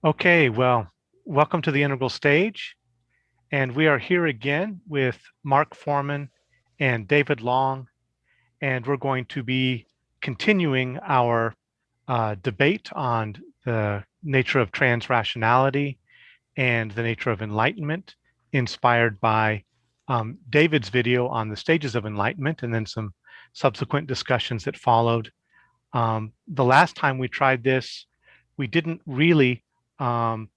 Okay, well, welcome to the Integral Stage. And we are here again with Mark Forman and David Long. And we're going to be continuing our debate on the nature of transrationality and the nature of enlightenment, inspired by David's video on the stages of enlightenment and then some subsequent discussions that followed. The last time we tried this, we didn't really um,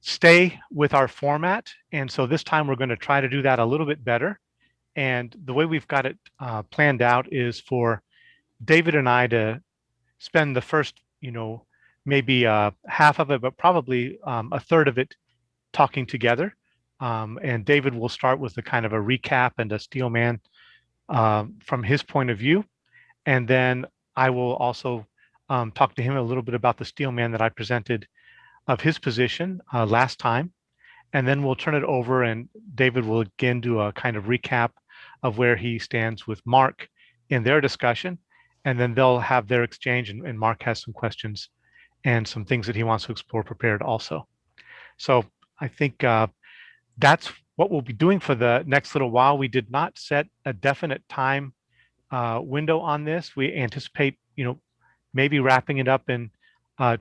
stay with our format. And so this time we're going to try to do that a little bit better. And the way we've got it planned out is for David and I to spend the first, maybe half of it, but probably a third of it talking together. And David will start with a kind of a recap and a steel man from his point of view. And then I will also talk to him a little bit about the steel man that I presented of his position last time. And then we'll turn it over and David will again do a kind of recap of where he stands with Mark in their discussion. And then they'll have their exchange and Mark has some questions and some things that he wants to explore prepared also. So I think that's what we'll be doing for the next little while. We did not set a definite time window on this. We anticipate, maybe wrapping it up in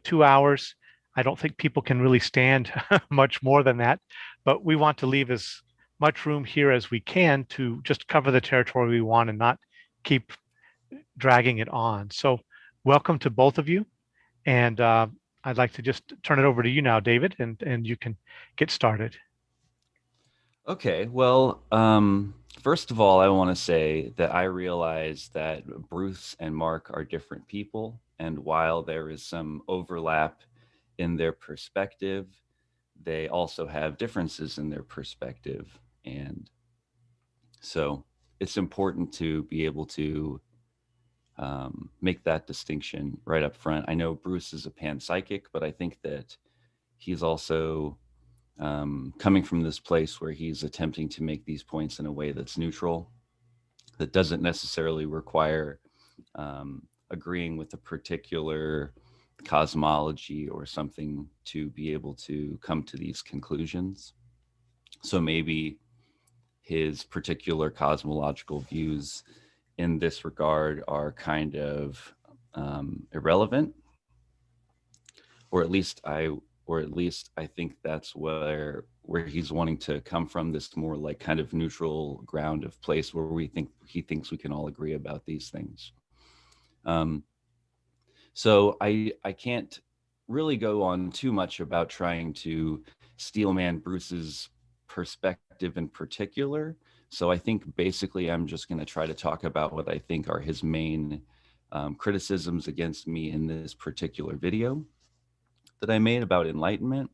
2 hours. I don't think people can really stand much more than that, but we want to leave as much room here as we can to just cover the territory we want and not keep dragging it on. So welcome to both of you. And I'd like to just turn it over to you now, David, and you can get started. Okay, well, first of all, I want to say that I realize that Bruce and Mark are different people. And while there is some overlap in their perspective, they also have differences in their perspective. And so it's important to be able to make that distinction right up front. I know Bruce is a panpsychic, but I think that he's also coming from this place where he's attempting to make these points in a way that's neutral, that doesn't necessarily require agreeing with a particular cosmology or something to be able to come to these conclusions. So maybe his particular cosmological views in this regard are kind of irrelevant, or at least I think that's where he's wanting to come from, this more like kind of neutral ground of place where he thinks we can all agree about these things. Um, so I can't really go on too much about trying to steelman Bruce's perspective in particular. So I think basically I'm just going to try to talk about what I think are his main criticisms against me in this particular video that I made about enlightenment.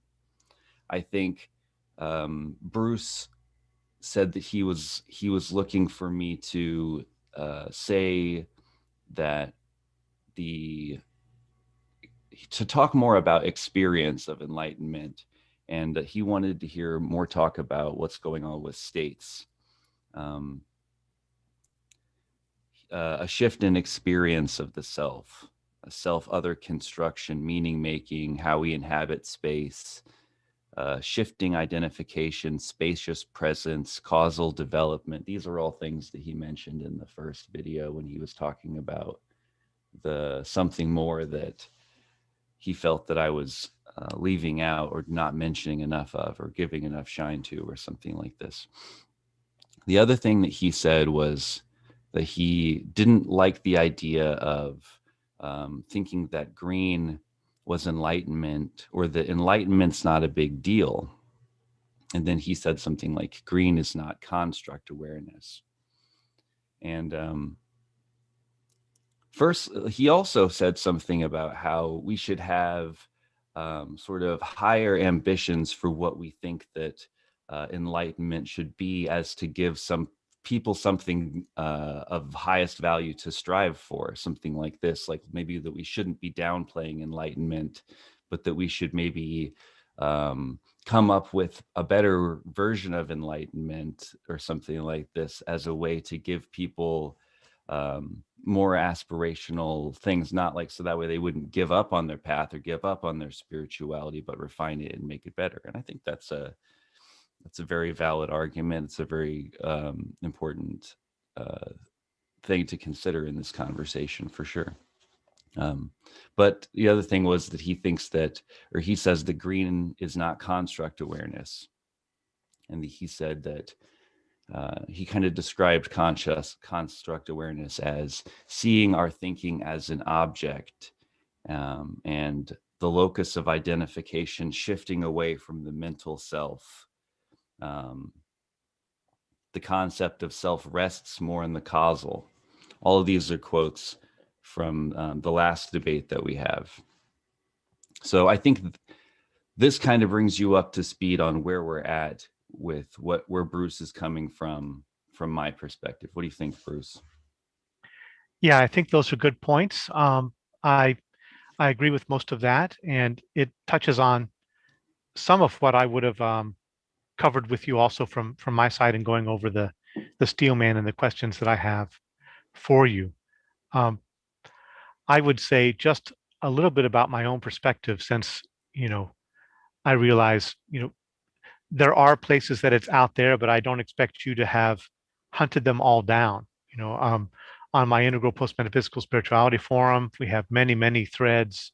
I think Bruce said that he was looking for me to say that the to talk more about experience of enlightenment, and that he wanted to hear more talk about what's going on with states. Um, a shift in experience of the self, a self other construction, meaning making, how we inhabit space, shifting identification, spacious presence, causal development. These are all things that he mentioned in the first video when he was talking about the something more that he felt that I was leaving out or not mentioning enough of or giving enough shine to or something like this. The other thing that he said was that he didn't like the idea of thinking that green was enlightenment, or that enlightenment's not a big deal. And then he said something like, green is not construct awareness. And first, he also said something about how we should have sort of higher ambitions for what we think that enlightenment should be, as to give some people something of highest value to strive for, something like this, like maybe that we shouldn't be downplaying enlightenment, but that we should maybe come up with a better version of enlightenment or something like this, as a way to give people more aspirational things, not like so that way they wouldn't give up on their path or give up on their spirituality, but refine it and make it better. And I think that's a very valid argument. It's a very important uh, thing to consider in this conversation for sure. Um, but the other thing was that he thinks that, or he says the green is not construct awareness. And he said that he kind of described conscious construct awareness as seeing our thinking as an object, and the locus of identification shifting away from the mental self. Um, the concept of self rests more in the causal. All of these are quotes from the last debate that we have. So I think this kind of brings you up to speed on where we're at with where Bruce is coming from my perspective. What do you think, Bruce? Yeah, I think those are good points. I I agree with most of that, and it touches on some of what I would have covered with you also from my side and going over the steel man and the questions that I have for you. Um, I would say just a little bit about my own perspective, since you know I realize there are places that it's out there, but I don't expect you to have hunted them all down. On my Integral Post Metaphysical Spirituality forum, we have many threads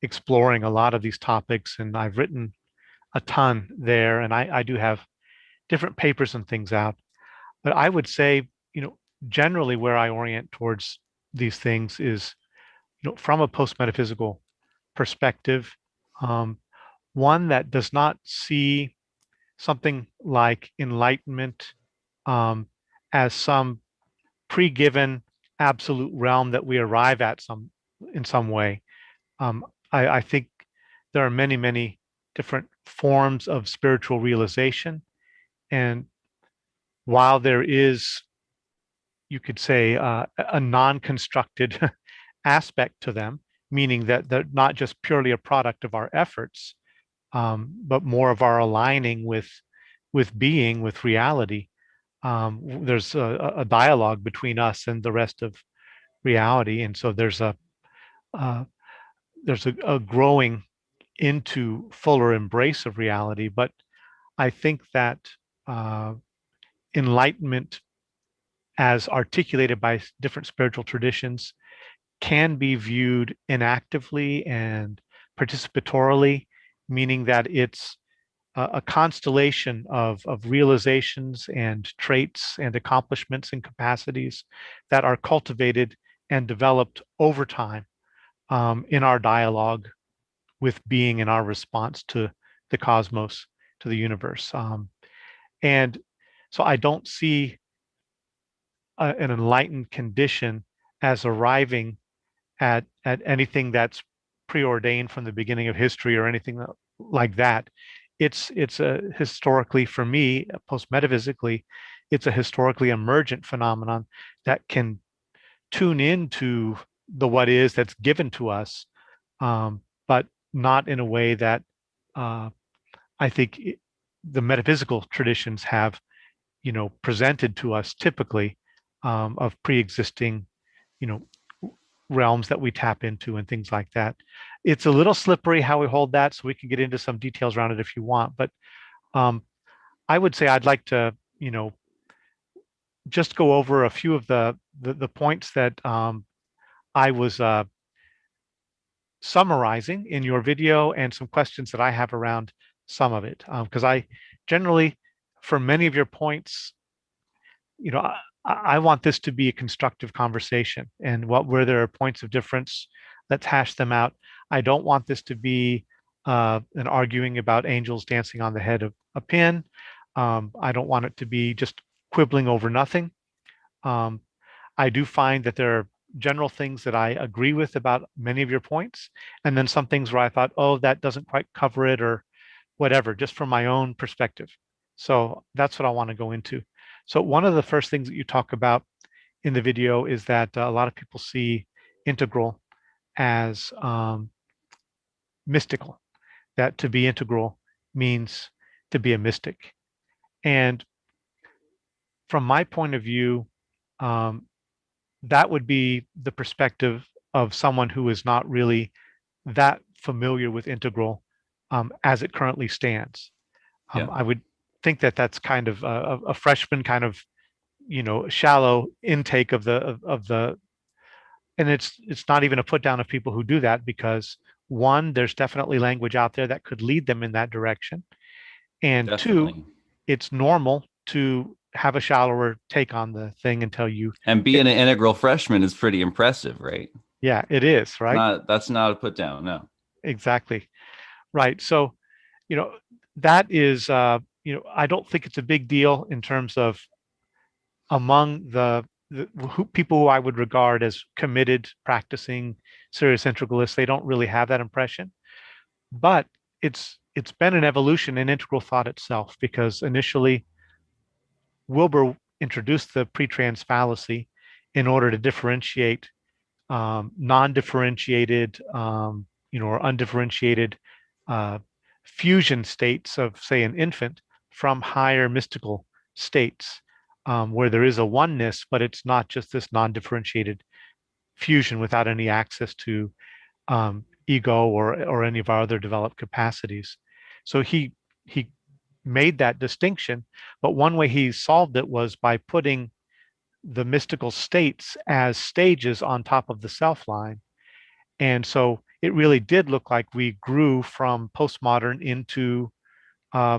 exploring a lot of these topics, and I've written a ton there, and I do have different papers and things out. But I would say, generally where I orient towards these things is, from a post metaphysical perspective, um, one that does not see something like enlightenment um, as some pre-given absolute realm that we arrive at in some way. Um, I think there are many different forms of spiritual realization, and while there is, you could say, a non-constructed aspect to them, meaning that they're not just purely a product of our efforts, but more of our aligning with being, with reality. There's a dialogue between us and the rest of reality, and so uh, there's a growing into fuller embrace of reality. But I think that uh, enlightenment, as articulated by different spiritual traditions, can be viewed inactively and participatorily, meaning that it's a constellation of realizations and traits and accomplishments and capacities that are cultivated and developed over time in our dialogue with being and our response to the cosmos, to the universe. And so I don't see an enlightened condition as arriving at anything that's preordained from the beginning of history or anything like that. It's a historically, for me, post metaphysically, it's a historically emergent phenomenon that can tune into the what is that's given to us, but not in a way that uh, I think the metaphysical traditions have, presented to us typically, of pre-existing, you know, realms that we tap into and things like that. It's a little slippery how we hold that, so we can get into some details around it if you want. But um, I would say I'd like to, just go over a few of the points that I was summarizing in your video, and some questions that I have around some of it. Because I generally, for many of your points, I want this to be a constructive conversation, and where there are points of difference, let's hash them out. I don't want this to be an arguing about angels dancing on the head of a pin. I don't want it to be just quibbling over nothing. Um, I do find that there are general things that I agree with about many of your points, and then some things where I thought, oh, that doesn't quite cover it, or whatever, just from my own perspective. So that's what I want to go into. So one of the first things that you talk about in the video is that a lot of people see integral as mystical, that to be integral means to be a mystic. And from my point of view, um, that would be the perspective of someone who is not really that familiar with integral as it currently stands. Yeah, I would think that that's kind of a freshman kind of shallow intake of the, and it's not even a put down of people who do that, because one, there's definitely language out there that could lead them in that direction, and two, definitely. it's normal to have a shallower take on the thing until you And get. being an integral freshman is pretty impressive, right? Yeah, it is, right? Not that's not a put down. No, Exactly. Right. So, you know, that is, I don't think it's a big deal in terms of among people who I would regard as committed, practicing serious integralists. They don't really have that impression, but it's been an evolution in integral thought itself, because initially Wilbur introduced the pre-trans fallacy in order to differentiate non-differentiated, or undifferentiated uh, fusion states of, say, an infant from higher mystical states, where there is a oneness, but it's not just this non-differentiated fusion without any access to ego or any of our other developed capacities. So he made that distinction, but one way he solved it was by putting the mystical states as stages on top of the self line. And so it really did look like we grew from postmodern into uh,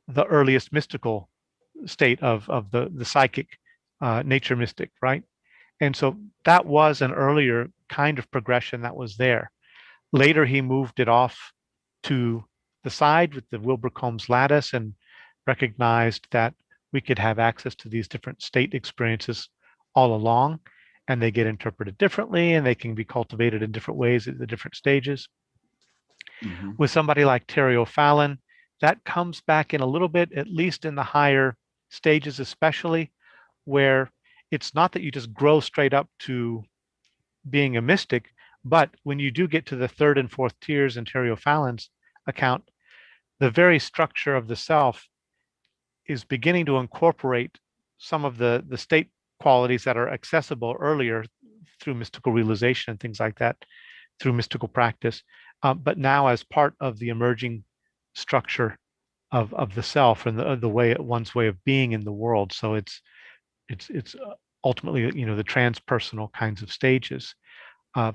the earliest mystical state of the psychic nature mystic, right? And so that was an earlier kind of progression that was there. Later, he moved it off to the side with the Wilbur-Combs lattice and recognized that we could have access to these different state experiences all along, and they get interpreted differently, and they can be cultivated in different ways at the different stages. mm-hmm. With somebody like Terry O'Fallon, that comes back in a little bit, at least in the higher stages, especially where it's not that you just grow straight up to being a mystic, but when you do get to the third and fourth tiers in Terry O'Fallon's account, the very structure of the self is beginning to incorporate some of the state qualities that are accessible earlier through mystical realization and things like that, through mystical practice, but now as part of the emerging structure of the self and the way one's way of being in the world. So it's ultimately, the transpersonal kinds of stages. Uh,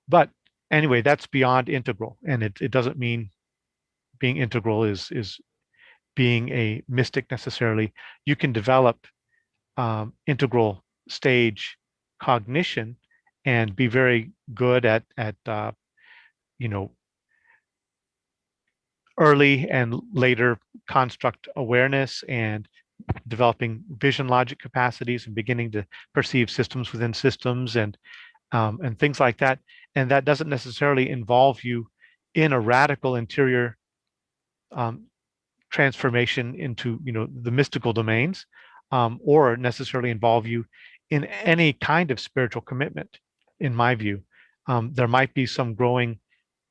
but anyway, that's beyond integral, and it doesn't mean being integral is being a mystic necessarily. You can develop integral stage cognition and be very good at you know early and later construct awareness and developing vision logic capacities and beginning to perceive systems within systems and things like that. And that doesn't necessarily involve you in a radical interior um, transformation into the mystical domains, or necessarily involve you in any kind of spiritual commitment. In my view, there might be some growing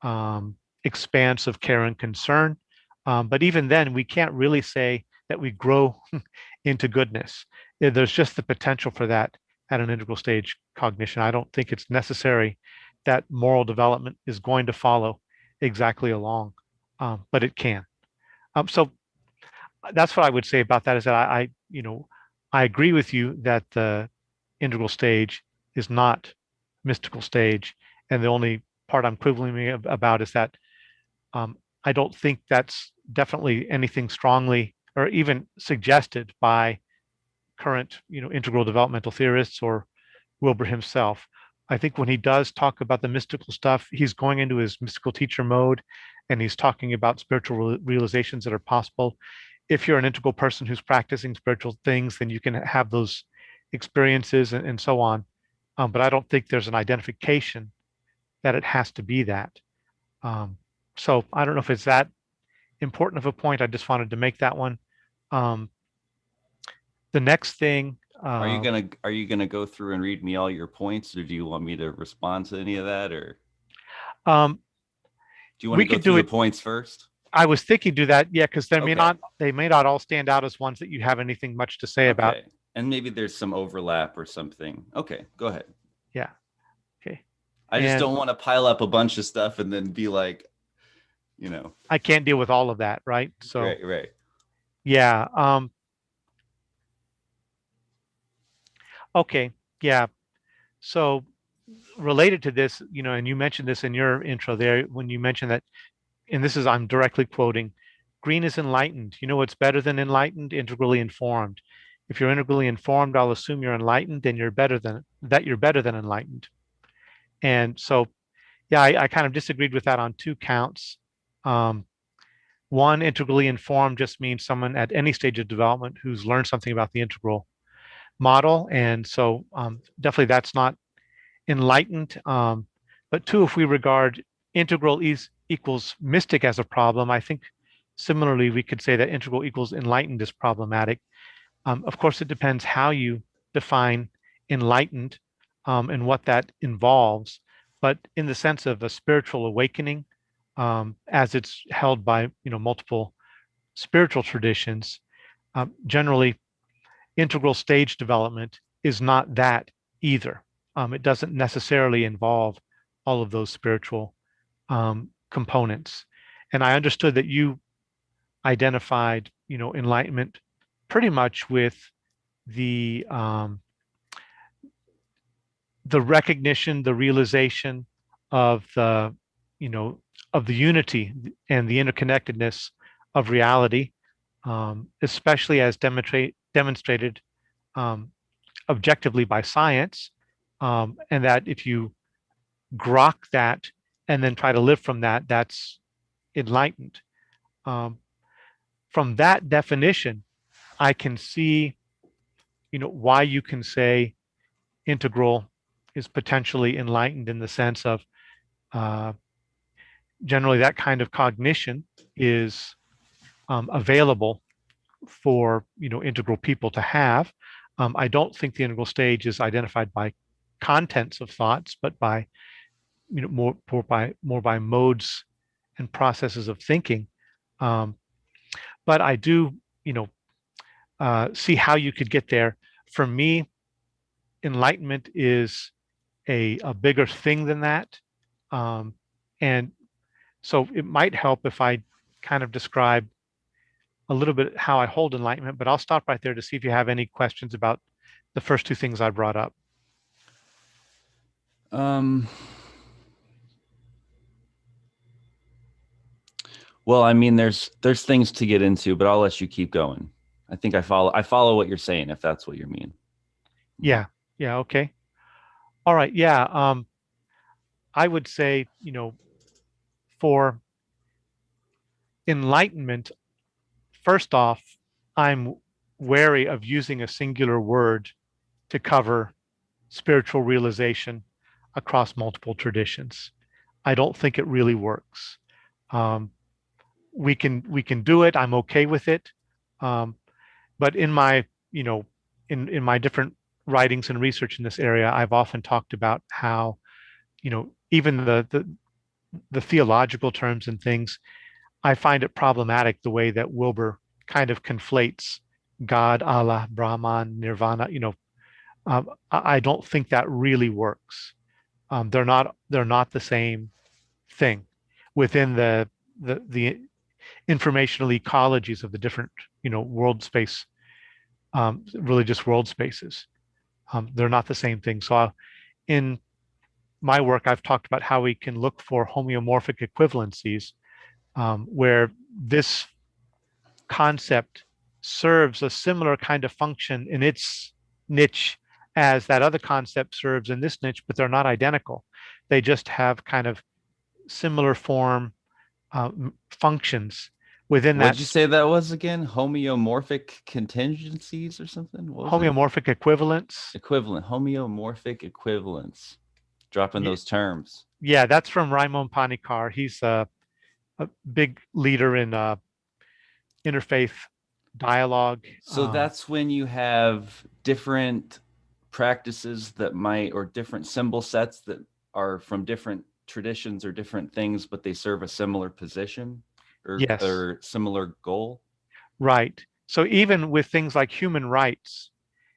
um, expanse of care and concern, but even then, we can't really say that we grow into goodness. There's just the potential for that at an integral stage cognition. I don't think it's necessary that moral development is going to follow exactly along, but it can. So that's what I would say about that, is that I agree with you that the integral stage is not mystical stage, and the only part I'm quibbling about is that I don't think that's definitely anything strongly or even suggested by current integral developmental theorists or Wilbur himself. I think when he does talk about the mystical stuff, he's going into his mystical teacher mode, and he's talking about spiritual realizations that are possible. If you're an integral person who's practicing spiritual things, then you can have those experiences and so on. But I don't think there's an identification that it has to be that. Um, so I don't know if it's that important of a point. I just wanted to make that one. Um, the next thing, Are you gonna go through and read me all your points, or do you want me to respond to any of that, or um, do you want to we go could through do the it. points first? I was thinking do that, yeah, because Okay. they may not all stand out as ones that you have anything much to say about. Okay. And maybe there's some overlap or something. Okay, go ahead. Yeah. Okay. I just And don't want to pile up a bunch of stuff and then be like, you know, I can't deal with all of that, right? So right, right. yeah. Okay. Yeah. So related to this, and you mentioned this in your intro there when you mentioned that, and this is, I'm directly quoting, green is enlightened. You know what's better than enlightened? Integrally informed. If you're integrally informed, I'll assume you're enlightened, and you're better than enlightened. And so, yeah, I kind of disagreed with that on two counts. Um, One, integrally informed just means someone at any stage of development who's learned something about the integral model. And so definitely that's not enlightened. But two, if we regard integral equals mystic as a problem, I think similarly we could say that integral equals enlightened is problematic. Of course, it depends how you define enlightened and what that involves. But in the sense of a spiritual awakening, as it's held by multiple spiritual traditions, generally integral stage development is not that either. It doesn't necessarily involve all of those spiritual components. And I understood that you identified, enlightenment pretty much with the um, the recognition, the realization of you know, of the unity and the interconnectedness of reality, especially as demonstrated um, objectively by science, and that if you grok that and then try to live from that, that's enlightened. Um, from that definition, I can see, why you can say integral is potentially enlightened in the sense of uh, generally that kind of cognition is available for integral people to have. I don't think the integral stage is identified by contents of thoughts, but by more by modes and processes of thinking. Um, but I do see how you could get there. For me, enlightenment is a bigger thing than that, um, and so it might help if I kind of describe a little bit how I hold enlightenment. But I'll stop right there to see if you have any questions about the first two things I brought up. Um, well, I mean, there's things to get into, but I'll let you keep going. I follow what you're saying, if that's what you mean. Mhm. Yeah, yeah, okay, all right, yeah. I would say, for enlightenment, first off, I'm wary of using a singular word to cover spiritual realization across multiple traditions. I don't think it really works. Um, we can do it. I'm okay with it. Um, but in my in my different writings and research in this area, I've often talked about how even the theological terms and things, I find it problematic the way that Wilber kind of conflates God, Allah, Brahman, Nirvana. I don't think that really works. They're not the same thing within the informational ecologies of the different world space, religious world spaces. They're not the same thing. So in my work, I've talked about how we can look for homeomorphic equivalencies, where this concept serves a similar kind of function in its niche as that other concept serves in this niche, but they're not identical. They just have kind of similar form functions within What did that you say that was again? Homeomorphic contingencies or something? What was it? homeomorphic equivalence. Equivalent. Homeomorphic equivalence. Dropping those terms. Yeah, that's from Raimon Panikar. He's a big leader in interfaith dialogue. So that's when you have different practices that might, or different symbol sets that are from different traditions or different things, but they serve a similar position Yes, or similar goal. right. So even with things like human rights,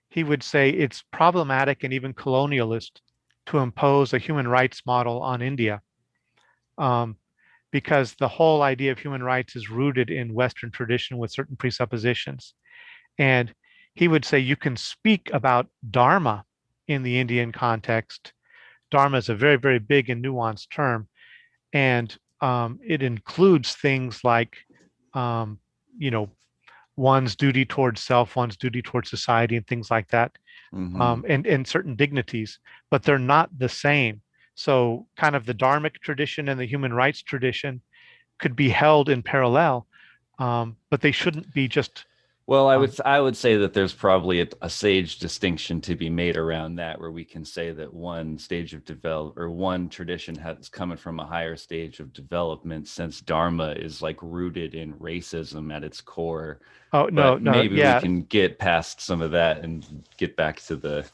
he would say it's problematic and even colonialist to impose a human rights model on India, um, because the whole idea of human rights is rooted in Western tradition with certain presuppositions. And he would say you can speak about Dharma in the Indian context. Dharma is a very, very big and nuanced term, and it includes things like, um, you know, one's duty towards self, one's duty towards society, and things like that, Mm-hmm. and certain dignities, but they're not the same. So, kind of the Dharmic tradition and the human rights tradition could be held in parallel, but they shouldn't be just. Well, Um, I would say that there's probably a sage distinction to be made around that, where we can say that one stage of develop or one tradition has coming from a higher stage of development, since Dharma is like rooted in racism at its core. oh no, But no, maybe we yeah, can get past some of that and get back to the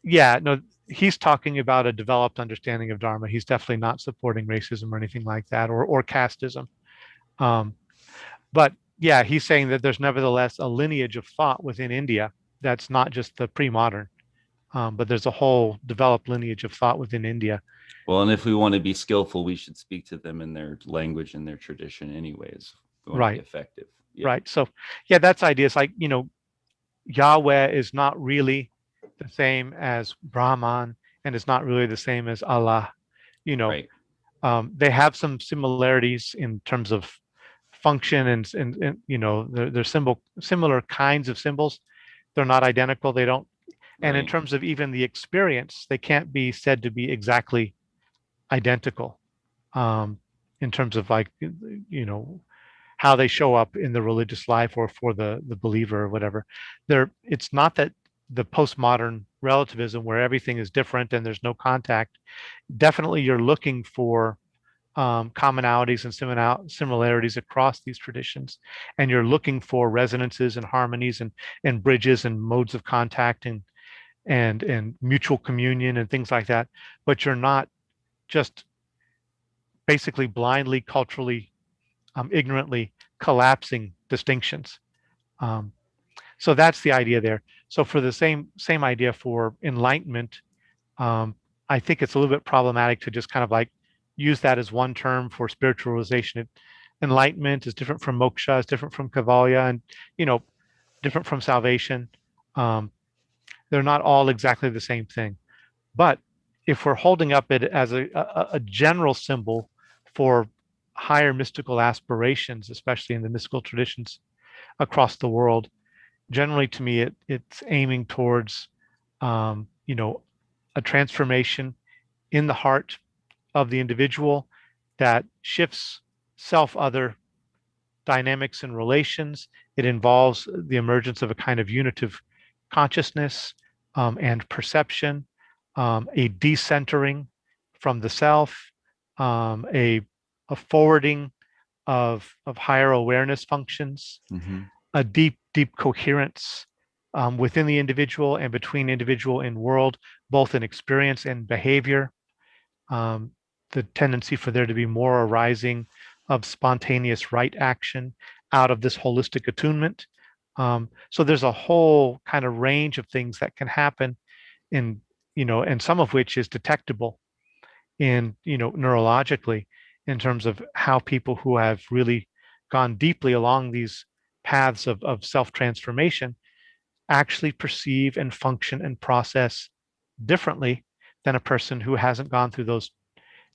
yeah, no. He's talking about a developed understanding of Dharma. He's definitely not supporting racism or anything like that, or casteism. Um, but yeah, he's saying that there's nevertheless a lineage of thought within India that's not just the pre-modern, but there's a whole developed lineage of thought within India. well. And if we want to be skillful, we should speak to them in their language and their tradition, anyways. If we want to be Right, effective. Yeah. right. So yeah, that's ideas like, Yahweh is not really the same as Brahman, and it's not really the same as Allah. You know, Right. they have some similarities in terms of function, and they're similar kinds of symbols. They're not identical. They don't, and in Right. terms of even the experience, they can't be said to be exactly identical, um, in terms of, like, how they show up in the religious life or for the believer or whatever. It's not that the postmodern relativism where everything is different and there's no contact. Definitely, you're looking for commonalities and similarities across these traditions, and you're looking for resonances and harmonies and bridges and modes of contact and mutual communion and things like that. But you're not just basically blindly, culturally, ignorantly collapsing distinctions. Um, so that's the idea there. So for the same idea for enlightenment, um, I think it's a little bit problematic to just kind of like use that as one term for spiritualization. Enlightenment is different from moksha, is different from kavalya, and you know, different from salvation. Um, they're not all exactly the same thing. But if we're holding up it as a general symbol for higher mystical aspirations, especially in the mystical traditions across the world, generally to me it's aiming towards, you know, a transformation in the heart of the individual that shifts self-other dynamics and relations. It involves the emergence of a kind of unitive consciousness, and perception, a decentering from the self, a forwarding of higher awareness functions, Mm-hmm. a deep coherence, within the individual and between individual and world, both in experience and behavior, um, the tendency for there to be more arising of spontaneous right action out of this holistic attunement. So there's a whole kind of range of things that can happen in, and some of which is detectable in, neurologically, in terms of how people who have really gone deeply along these paths of self-transformation actually perceive and function and process differently than a person who hasn't gone through those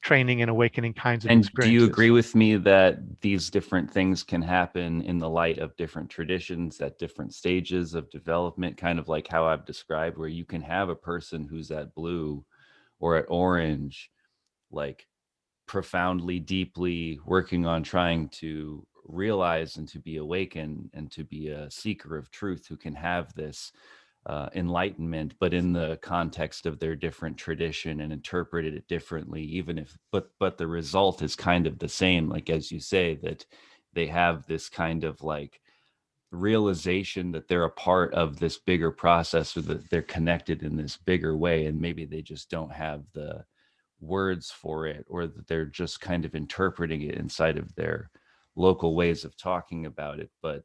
training and awakening kinds of And do you agree experiences. with me that these different things can happen in the light of different traditions at different stages of development, kind of like how I've described, where you can have a person who's at blue or at orange, like profoundly, deeply working on trying to realize and to be awakened and to be a seeker of truth, who can have this enlightenment, but in the context of their different tradition and interpreted it differently, even if, but the result is kind of the same. Like, as you say, that they have this kind of like realization that they're a part of this bigger process, or that they're connected in this bigger way. And maybe they just don't have the words for it, or that they're just kind of interpreting it inside of their local ways of talking about it. But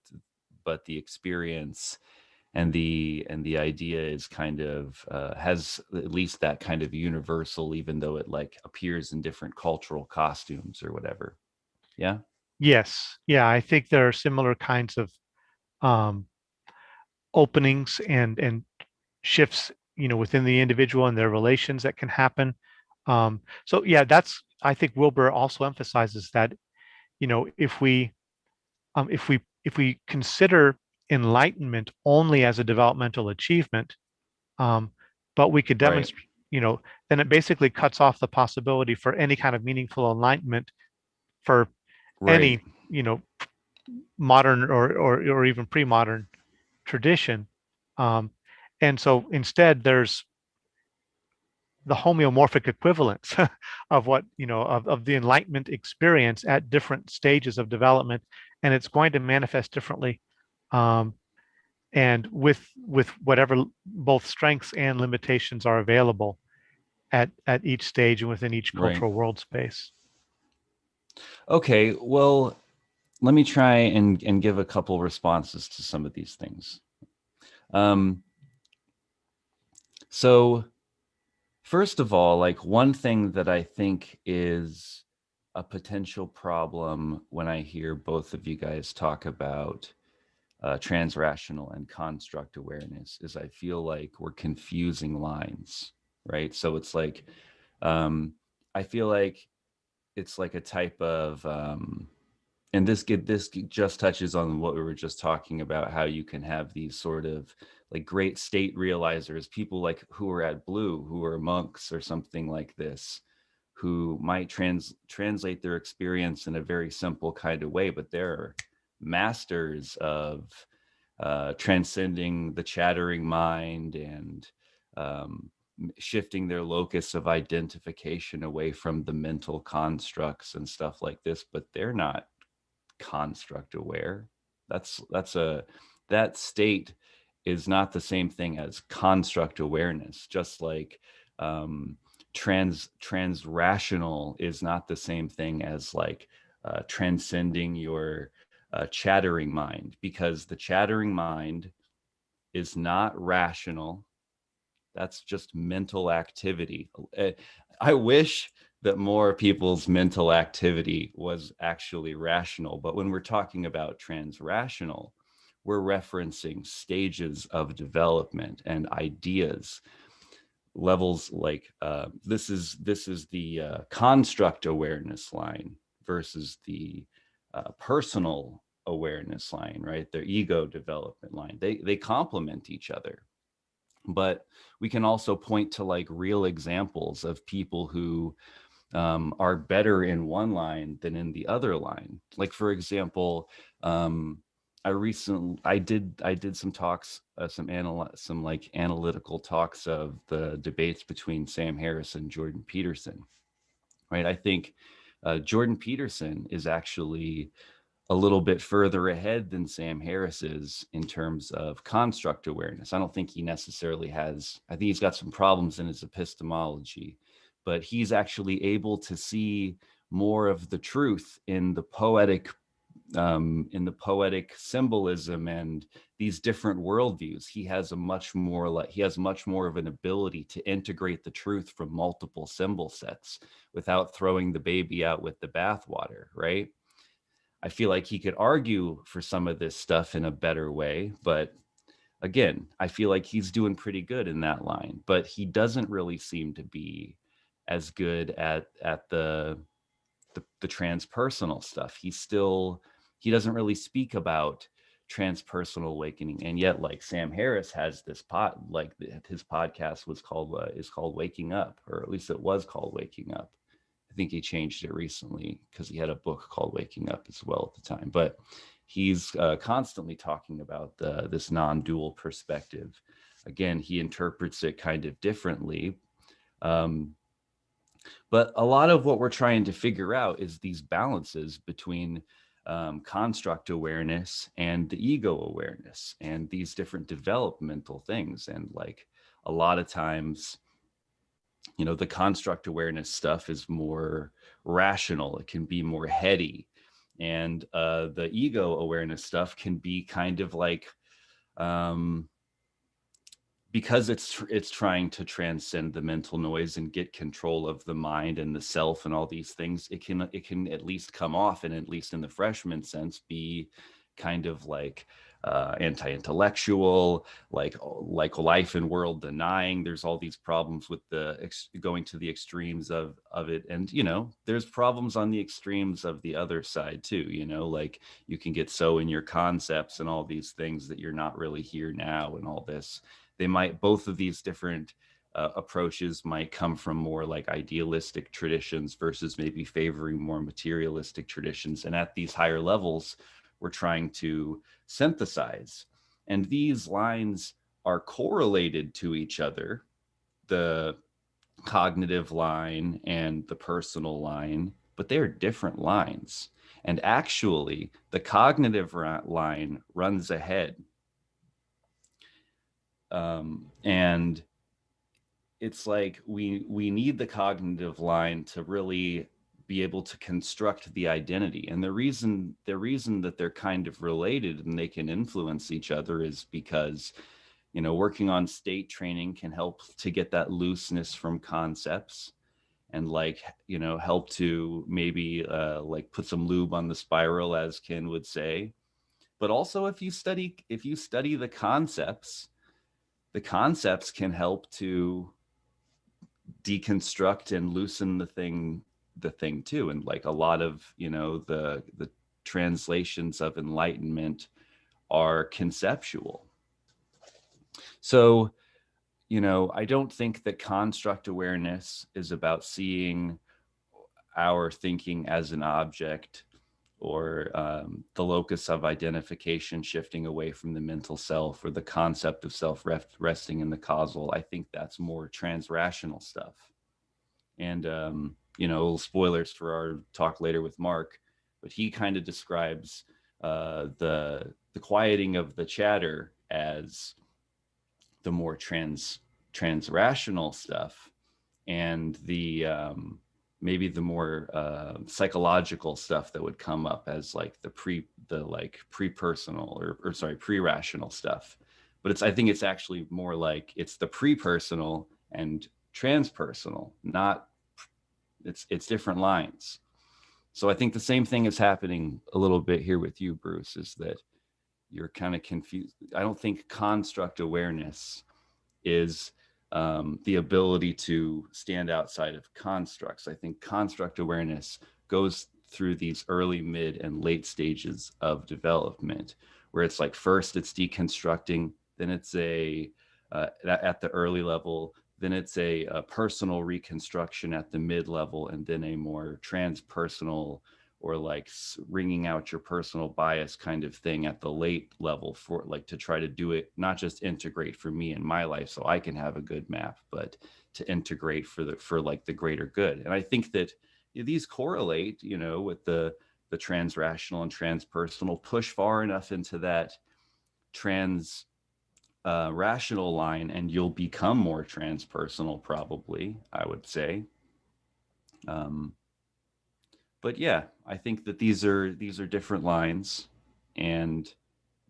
the experience and the idea is kind of has at least that kind of universal, even though it like appears in different cultural costumes or whatever. Yeah. Yes. Yeah, I think there are similar kinds of um, openings and shifts, within the individual and their relations that can happen. So yeah, that's I think Wilbur also emphasizes that, if we consider enlightenment only as a developmental achievement, um, but we could Right. demonstrate, then it basically cuts off the possibility for any kind of meaningful enlightenment for Right. any, modern or even pre-modern tradition. Um, and so instead, there's the homeomorphic equivalence of what, of the enlightenment experience at different stages of development, and it's going to manifest differently, um, and with whatever both strengths and limitations are available at each stage and within each Right. cultural world space. Okay. Well, let me try and give a couple responses to some of these things. Um, so first of all, like one thing that I think is a potential problem when I hear both of you guys talk about transrational and construct awareness is I feel like we're confusing lines, right? So it's like, um, I feel like it's like a type of, and this just touches on what we were just talking about, how you can have these sort of like great state realizers, people like who are at Blue, who are monks or something like this, who might translate their experience in a very simple kind of way, but they're masters of transcending the chattering mind and um, shifting their locus of identification away from the mental constructs and stuff like this. But they're not construct aware. That's a that state is not the same thing as construct awareness. Just like um, transrational is not the same thing as like transcending your chattering mind, because the chattering mind is not rational. That's just mental activity. I wish that more people's mental activity was actually rational. But when we're talking about transrational, we're referencing stages of development and ideas, levels like this is the construct awareness line versus the personal awareness line, right? Their ego development line. They complement each other, but we can also point to like real examples of people who are better in one line than in the other line. Like for example, I did some talks, some like analytical talks of the debates between Sam Harris and Jordan Peterson. Right, I think Jordan Peterson is actually a little bit further ahead than Sam Harris is in terms of construct awareness. I don't think he necessarily has, I think he's got some problems in his epistemology, but he's actually able to see more of the truth in the poetic symbolism and these different worldviews. He has much more of an ability to integrate the truth from multiple symbol sets without throwing the baby out with the bathwater, right? I feel like he could argue for some of this stuff in a better way, but again, I feel like he's doing pretty good in that line, but he doesn't really seem to be as good at the transpersonal stuff. He doesn't really speak about transpersonal awakening, and yet like Sam Harris has this his podcast was called is called Waking Up, or at least it was called Waking Up. I think he changed it recently because he had a book called Waking Up as well at the time. But he's constantly talking about this non-dual perspective. Again, he interprets it kind of differently. Um, but a lot of what we're trying to figure out is these balances between construct awareness and the ego awareness and these different developmental things. And like a lot of times, the construct awareness stuff is more rational, it can be more heady. And the ego awareness stuff can be kind of like, um, because it's trying to transcend the mental noise and get control of the mind and the self and all these things, it can at least come off, and at least in the freshman sense, be kind of like anti-intellectual, like life and world denying. There's all these problems with going to the extremes of it, and there's problems on the extremes of the other side too. Like you can get so in your concepts and all these things that you're not really here now, and all this. They might Both of these different approaches might come from more like idealistic traditions versus maybe favoring more materialistic traditions. And at these higher levels, we're trying to synthesize. And these lines are correlated to each other, the cognitive line and the personal line, but they're different lines. And actually, the cognitive line runs ahead. And it's like we need the cognitive line to really be able to construct the identity. And the reason that they're kind of related and they can influence each other is because working on state training can help to get that looseness from concepts, and like help to maybe like put some lube on the spiral, as Ken would say. But also, if you study the concepts can help to deconstruct and loosen the thing too. And like a lot of the translations of enlightenment are conceptual. So I don't think that construct awareness is about seeing our thinking as an object, or the locus of identification shifting away from the mental self, or the concept of self resting in the causal. I think that's more transrational stuff. And spoilers for our talk later with Mark, but he kind of describes the quieting of the chatter as the more transrational stuff, and the maybe the more psychological stuff that would come up as like pre-personal, or sorry, pre-rational stuff. But I think it's actually more like it's the pre-personal and transpersonal, not it's different lines. So I think the same thing is happening a little bit here with you, Bruce, is that you're kind of confused. I don't think construct awareness is the ability to stand outside of constructs. I think construct awareness goes through these early, mid, and late stages of development, where it's like first it's deconstructing, then it's at the early level, then it's a personal reconstruction at the mid level, and then a more transpersonal, or like wringing out your personal bias kind of thing at the late level, for like to try to do it, not just integrate for me in my life so I can have a good map, but to integrate for like the greater good. And I think that these correlate, with the transrational and transpersonal. Push far enough into that trans rational line and you'll become more transpersonal, probably, I would say. um, but yeah, I think that these are different lines, and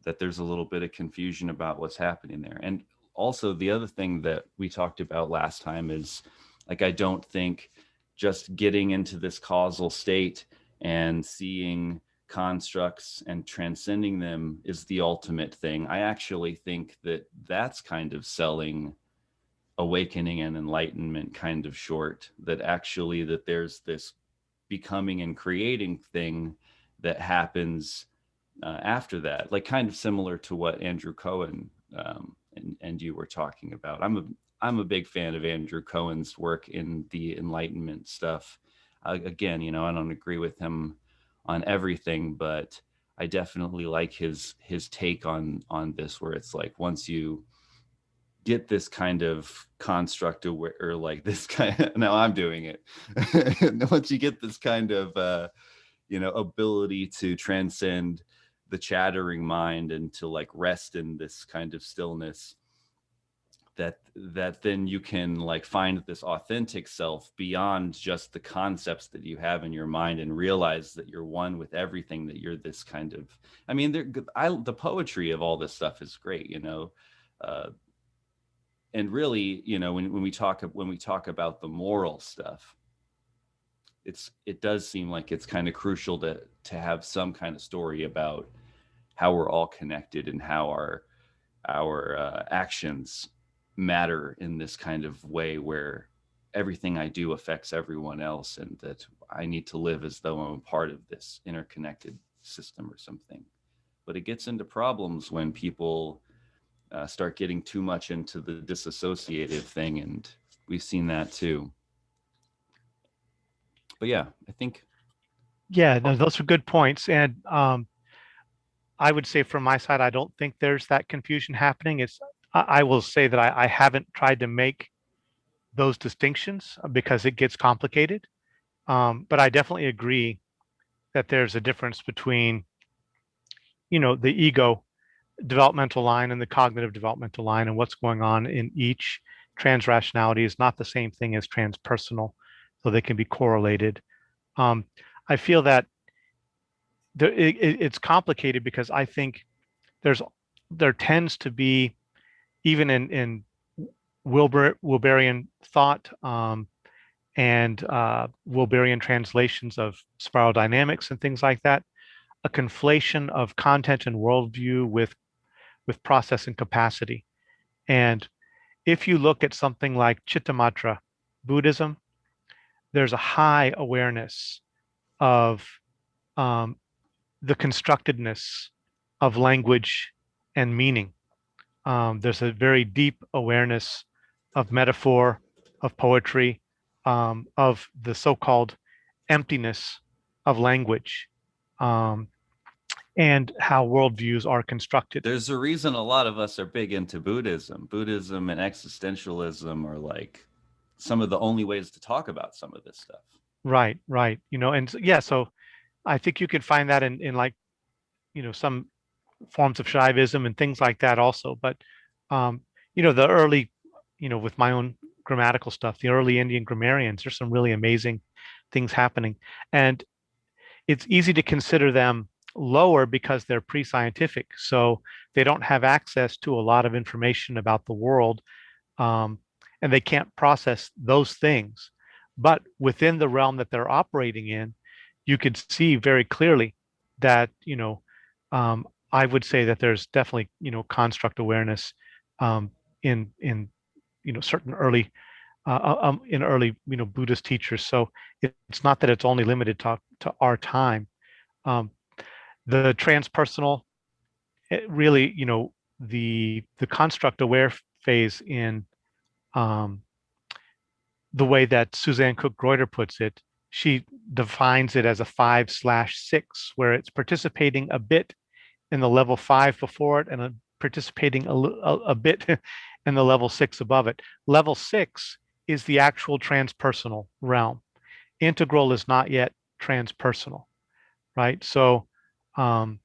that there's a little bit of confusion about what's happening there. And also, the other thing that we talked about last time is, like, I don't think just getting into this causal state and seeing constructs and transcending them is the ultimate thing. I actually think that that's kind of selling awakening and enlightenment kind of short. That actually, that there's this becoming and creating thing that happens after that, like kind of similar to what Andrew Cohen and you were talking about. I'm a big fan of Andrew Cohen's work in the Enlightenment stuff. Again, I don't agree with him on everything, but I definitely like his take on this, where it's like once you get this kind of construct, or like this kind now I'm doing it. Once you get this kind of ability to transcend the chattering mind and to like rest in this kind of stillness, that then you can like find this authentic self beyond just the concepts that you have in your mind, and realize that you're one with everything, that you're this kind of, I mean, the poetry of all this stuff is great. uh and really, when we talk about the moral stuff, it does seem like it's kind of crucial to have some kind of story about how we're all connected and how our actions matter in this kind of way where everything I do affects everyone else, and that I need to live as though I'm a part of this interconnected system or something. But it gets into problems when people start getting too much into the disassociative thing, and we've seen that too. But yeah, I think. Yeah, no, those are good points. And I would say from my side, I don't think there's that confusion happening. I will say that I haven't tried to make those distinctions because it gets complicated. But I definitely agree that there's a difference between, the ego developmental line and the cognitive developmental line, and what's going on in each. Transrationality is not the same thing as transpersonal, so they can be correlated. Um, I feel that it's complicated because I think there's there tends to be, even in Wilberian thought, and Wilberian translations of spiral dynamics and things like that, a conflation of content and worldview with processing capacity. And if you look at something like Chittamatra Buddhism, there's a high awareness of um, the constructedness of language and meaning. There's a very deep awareness of metaphor, of poetry, of the so-called emptiness of language, um, and how worldviews are constructed. There's a reason a lot of us are big into Buddhism. Buddhism and existentialism are like some of the only ways to talk about some of this stuff. Right, right. And yeah, so I think you could find that in like, some forms of Shaivism and things like that also. But um, the early, with my own grammatical stuff, the early Indian grammarians, there's some really amazing things happening. And it's easy to consider them lower because they're pre-scientific. So they don't have access to a lot of information about the world, um, and they can't process those things. But within the realm that they're operating in, you could see very clearly that, I would say that there's definitely, construct awareness, um, in certain early in early, Buddhist teachers. So it's not that it's only limited to our time. Um, the transpersonal, really, the construct aware phase in, um, the way that Suzanne Cook Greuter puts it, she defines it as a 5/6, where it's participating a bit in the level 5 before it, and participating a bit in the level 6 above it. Level 6 is the actual transpersonal realm. Integral is not yet transpersonal, right? So um,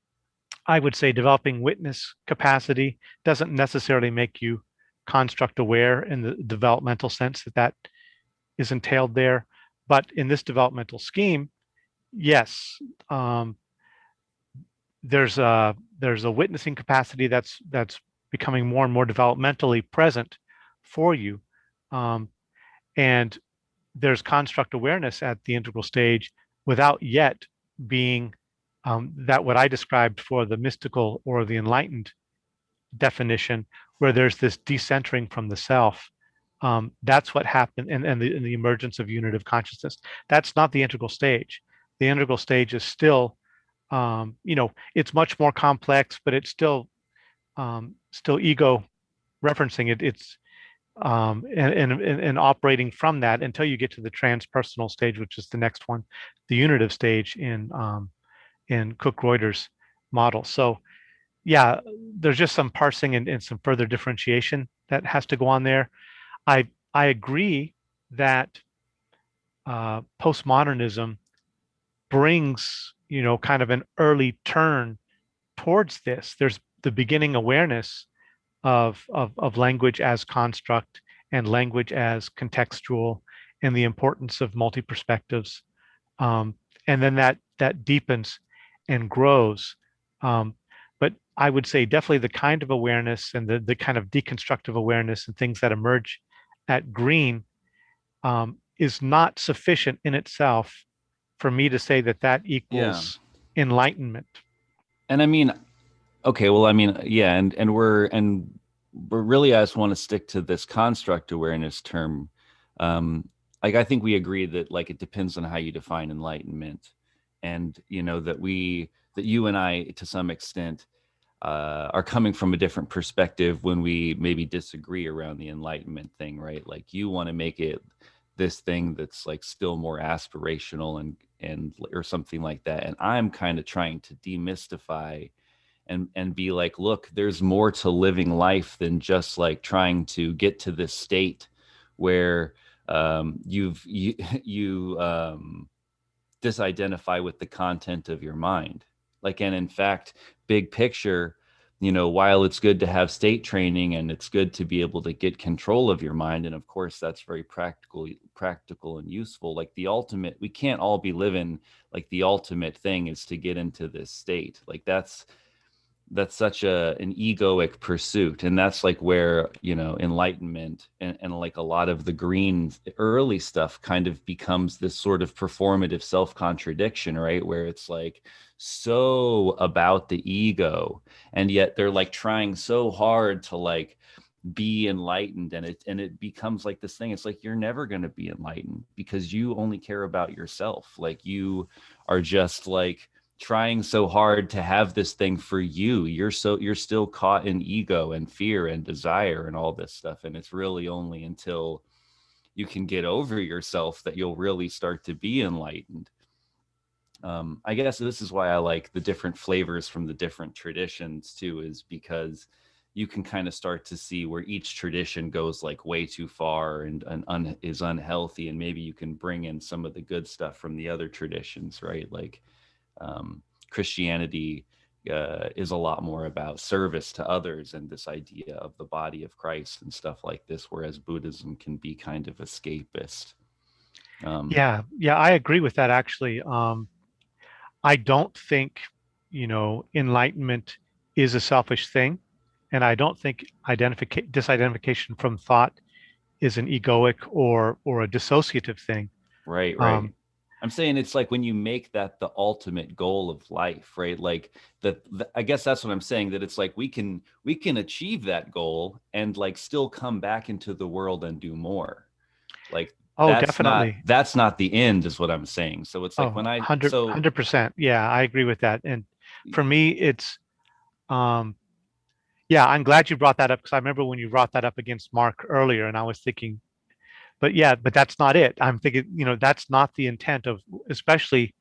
I would say developing witness capacity doesn't necessarily make you construct aware in the developmental sense that is entailed there. But in this developmental scheme, yes, um, there's a witnessing capacity that's becoming more and more developmentally present for you, um, and there's construct awareness at the integral stage without yet being, that what I described for the mystical or the enlightened definition, where there's this decentering from the self. That's what happened in the emergence of unitive consciousness. That's not the integral stage. The integral stage is still, it's much more complex, but it's still ego referencing it. It's and operating from that until you get to the transpersonal stage, which is the next one, the unitive stage in Cook-Reuter's model. So yeah, there's just some parsing and some further differentiation that has to go on there. I agree that postmodernism brings, kind of an early turn towards this. There's the beginning awareness of language as construct and language as contextual, and the importance of multi perspectives, and then that deepens and grows. Um, But I would say definitely the kind of awareness and the kind of deconstructive awareness and things that emerge at green is not sufficient in itself for me to say that that Yeah. equals enlightenment. And I mean, okay, well, I mean, yeah, and we're really, I just want to stick to this construct awareness term. Um, like I think we agree that like it depends on how you define enlightenment, and that you and I, to some extent, are coming from a different perspective when we maybe disagree around the enlightenment thing, right? Like you want to make it this thing that's like still more aspirational and or something like that, and I'm kind of trying to demystify and be like, look, there's more to living life than just like trying to get to this state where you disidentify with the content of your mind. Like, and in fact, big picture, while it's good to have state training and it's good to be able to get control of your mind, and of course that's very practical and useful. Like the ultimate, we can't all be living like the ultimate thing is to get into this state. Like that's such an egoic pursuit, and that's like where enlightenment and like a lot of the green early stuff kind of becomes this sort of performative self-contradiction, right, where it's like so about the ego, and yet they're like trying so hard to like be enlightened, and it becomes like this thing. It's like you're never going to be enlightened because you only care about yourself. Like you are just like trying so hard to have this thing for you. You're still caught in ego and fear and desire and all this stuff, and it's really only until you can get over yourself that you'll really start to be enlightened. I guess this is why I like the different flavors from the different traditions too, is because you can kind of start to see where each tradition goes like way too far and is unhealthy, and maybe you can bring in some of the good stuff from the other traditions, right? Like Christianity is a lot more about service to others and this idea of the body of Christ and stuff like this, whereas Buddhism can be kind of escapist. Um, Yeah, I agree with that actually. I don't think, enlightenment is a selfish thing. And I don't think disidentification from thought is an egoic or a dissociative thing. right, right. Um, I'm saying it's like when you make that the ultimate goal of life, right? Like I guess that's what I'm saying, that it's like we can achieve that goal and like still come back into the world and do more. Like oh, that's not definitely. that's not the end is what I'm saying. So it's like Oh, when I 100%. Yeah, I agree with that. And for me, um, yeah, I'm glad you brought that up because I remember when you brought that up against Mark earlier, and I was thinking, but yeah, but that's not it. I'm thinking, that's not the intent of, especially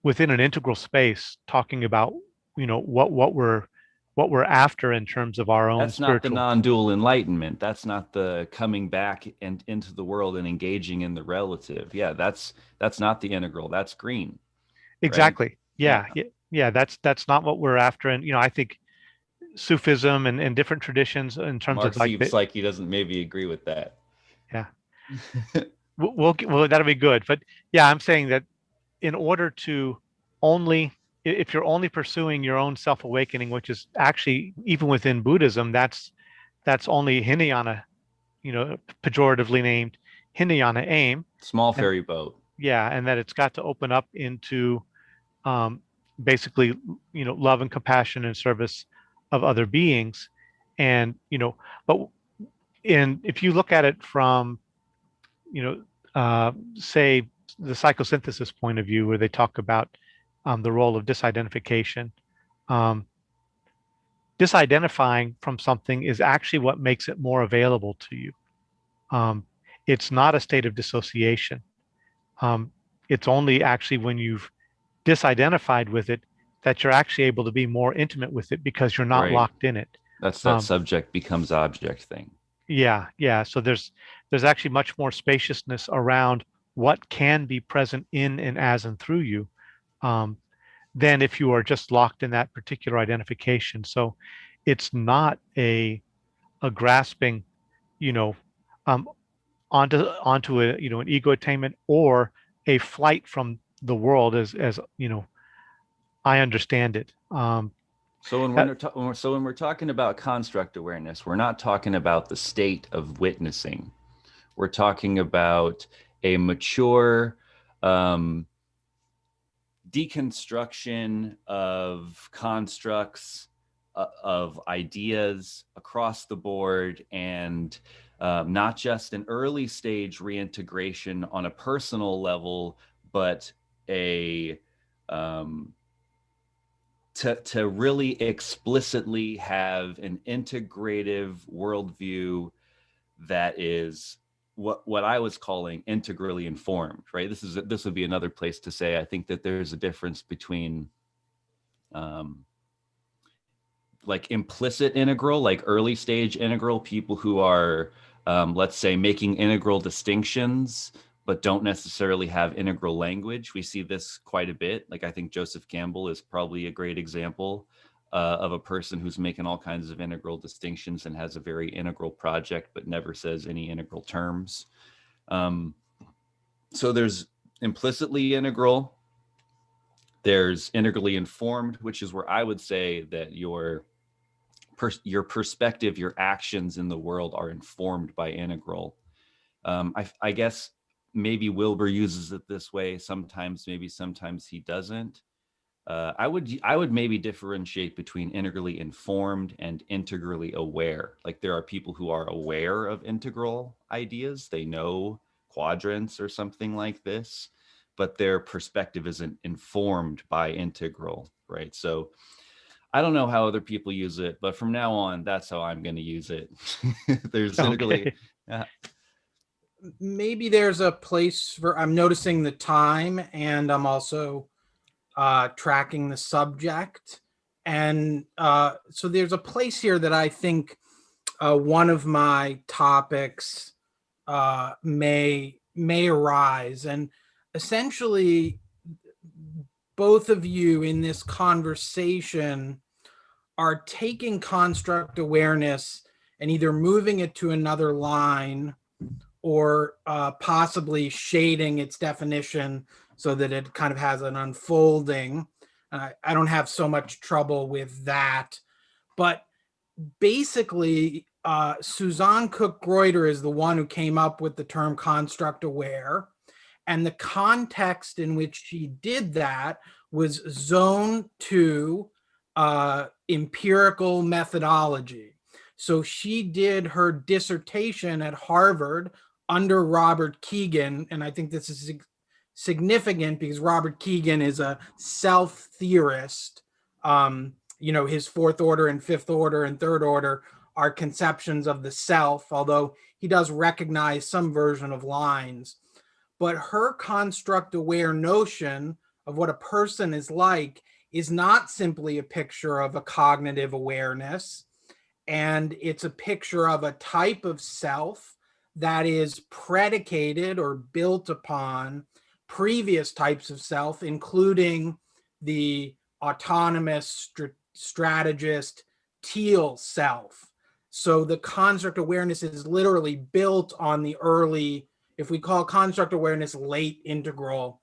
within an integral space, talking about, what we're after in terms of our own that's not the spiritual. non-dual enlightenment. That's not the coming back and into the world and engaging in the relative. Yeah, that's not the integral. That's green, right? Exactly. Yeah. Yeah. That's not what we're after. And I think Sufism and different traditions in terms Mark of like seems like he doesn't maybe agree with that. yeah, well, that'll be good. But yeah, I'm saying that in order to only, if you're only pursuing your own self-awakening, which is actually even within Buddhism, that's only Hinayana, pejoratively named Hinayana aim. Small And ferry boat. yeah, and that it's got to open up into um, basically, love and compassion and service of other beings. And, but if you look at it from, say, the psychosynthesis point of view, where they talk about the role of disidentification, um, disidentifying from something is actually what makes it more available to you. Um, it's not a state of dissociation. Um, it's only actually when you've disidentified with it that you're actually able to be more intimate with it because you're not Right. locked in it. That's that Um, subject becomes object thing. yeah. So there's actually much more spaciousness around what can be present in and as and through you um, than if you are just locked in that particular identification. So it's not a grasping, you know, um, onto a an ego attainment or a flight from the world as I understand it. So when Uh, we're talking about construct awareness, we're not talking about the state of witnessing. We're talking about a mature um, deconstruction of constructs, of ideas across the board, and not just an early stage reintegration on a personal level, but a um, to really explicitly have an integrative worldview that is what I was calling integrally informed, right? This would be another place to say I think that there's a difference between um, like implicit integral, like early stage integral, people who are let's say making integral distinctions but don't necessarily have integral language. We see this quite a bit. Like I think Joseph Campbell is probably a great example of a person who's making all kinds of integral distinctions and has a very integral project but never says any integral terms. Um, so there's implicitly integral, there's integrally informed, which is where I would say that your perspective, your actions in the world are informed by integral. I guess maybe Wilbur uses it this way sometimes, maybe sometimes he doesn't. I would maybe differentiate between integrally informed and integrally aware. Like there are people who are aware of integral ideas, they know quadrants or something like this, but their perspective isn't informed by integral, right? So I don't know how other people use it, but from now on, that's how I'm going to use it. There's integrally. okay. Uh, Maybe there's a place for, I'm noticing the time, and I'm also tracking the subject. And so there's a place here that I think one of my topics may arise. And essentially, both of you in this conversation are taking construct awareness and either moving it to another line or possibly shading its definition so that it kind of has an unfolding. I don't have so much trouble with that. But basically, Suzanne Cook-Greuter is the one who came up with the term construct aware. And the context in which she did that was zone 2 empirical methodology. So she did her dissertation at Harvard under Robert Keegan. And I think this is significant because Robert Keegan is a self theorist. His fourth order and fifth order and third order are conceptions of the self, although he does recognize some version of lines. But her construct aware notion of what a person is like is not simply a picture of a cognitive awareness, and it's a picture of a type of self that is predicated or built upon previous types of self, including the autonomous strategist teal self. So the construct awareness is literally built on the early, if we call construct awareness late integral,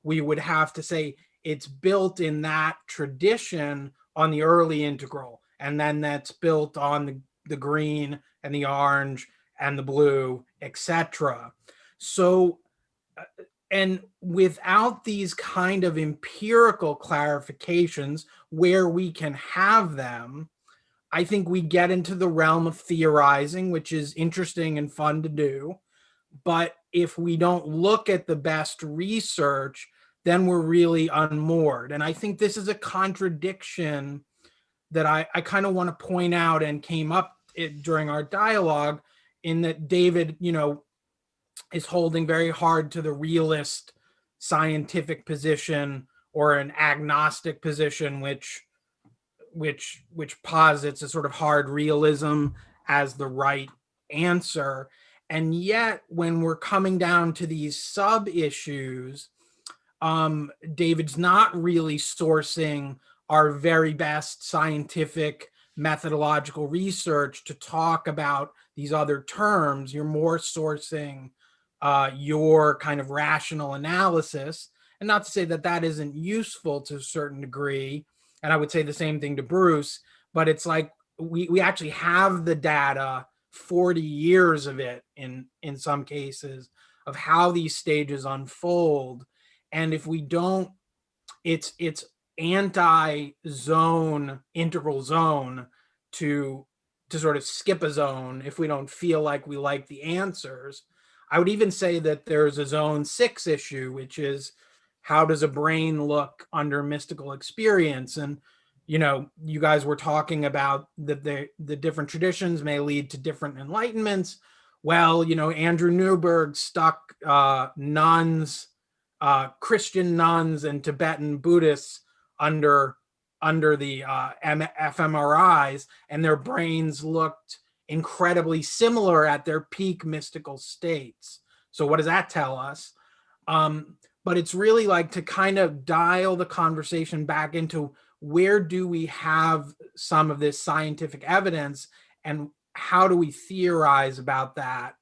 we would have to say it's built in that tradition on the early integral. And then that's built on the green and the orange and the blue, etc. So, and without these kind of empirical clarifications where we can have them, I think we get into the realm of theorizing, which is interesting and fun to do. But if we don't look at the best research, then we're really unmoored. And I think this is a contradiction that I kind of want to point out and came up during our dialogue, in that David, is holding very hard to the realist scientific position or an agnostic position, which posits a sort of hard realism as the right answer. And yet, when we're coming down to these sub issues, David's not really sourcing our very best scientific methodological research to talk about these other terms. You're more sourcing your kind of rational analysis. And not to say that that isn't useful to a certain degree, and I would say the same thing to Bruce, but it's like we actually have the data, 40 years of it in some cases, of how these stages unfold. And if we don't, it's anti-zone, integral zone, to sort of skip a zone if we don't feel like we like the answers. I would even say that there's a zone 6 issue, which is how does a brain look under mystical experience. And you guys were talking about that the different traditions may lead to different enlightenments. Well, Andrew Newberg stuck nuns, Christian nuns and Tibetan Buddhists under the fMRIs, and their brains looked incredibly similar at their peak mystical states. So what does that tell us? But it's really like to kind of dial the conversation back into where do we have some of this scientific evidence, and how do we theorize about that?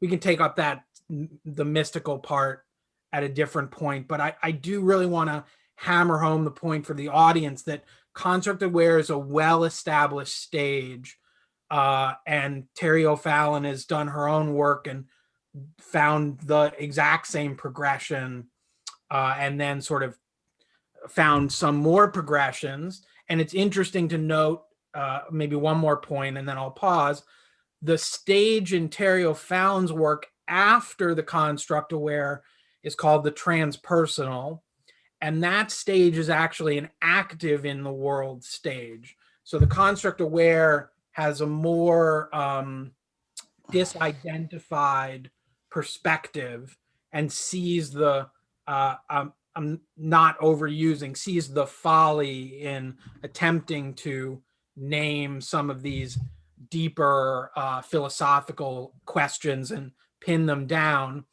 We can take up the mystical part at a different point, but I do really want to hammer home the point for the audience that construct aware is a well-established stage, and Terry O'Fallon has done her own work and found the exact same progression, and then sort of found some more progressions. And it's interesting to note, maybe one more point and then I'll pause. The stage in Terry O'Fallon's work after the construct aware is called the transpersonal, and that stage is actually an active in the world stage. So the construct aware has a more disidentified perspective and sees the I'm not overusing, sees the folly in attempting to name some of these deeper philosophical questions and pin them down.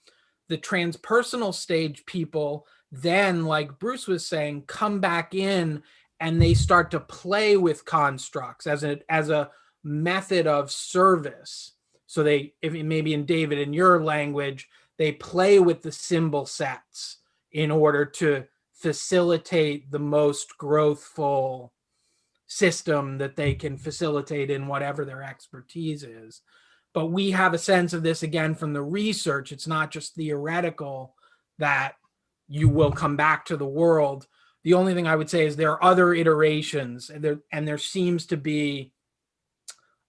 The transpersonal stage people then, like Bruce was saying, come back in and they start to play with constructs as a method of service. So they, if maybe in David, in your language, they play with the symbol sets in order to facilitate the most growthful system that they can facilitate in whatever their expertise is. But we have a sense of this again from the research. It's not just theoretical that you will come back to the world. The only thing I would say is there are other iterations, and there seems to be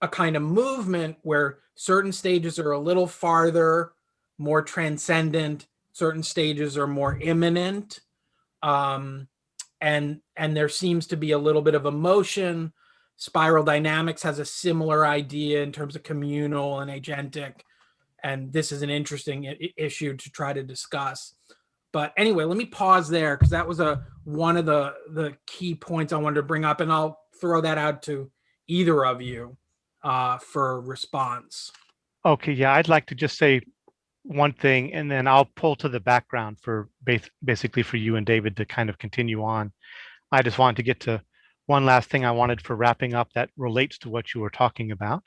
a kind of movement where certain stages are a little farther, more transcendent, certain stages are more imminent. And there seems to be a little bit of emotion. Spiral dynamics has a similar idea in terms of communal and agentic, and this is an interesting issue to try to discuss. But anyway, let me pause there because that was one of the key points I wanted to bring up, and I'll throw that out to either of you for response. Okay, yeah, I'd like to just say one thing, and then I'll pull to the background for basically for you and David to kind of continue on. I just wanted to get to one last thing I wanted for wrapping up that relates to what you were talking about.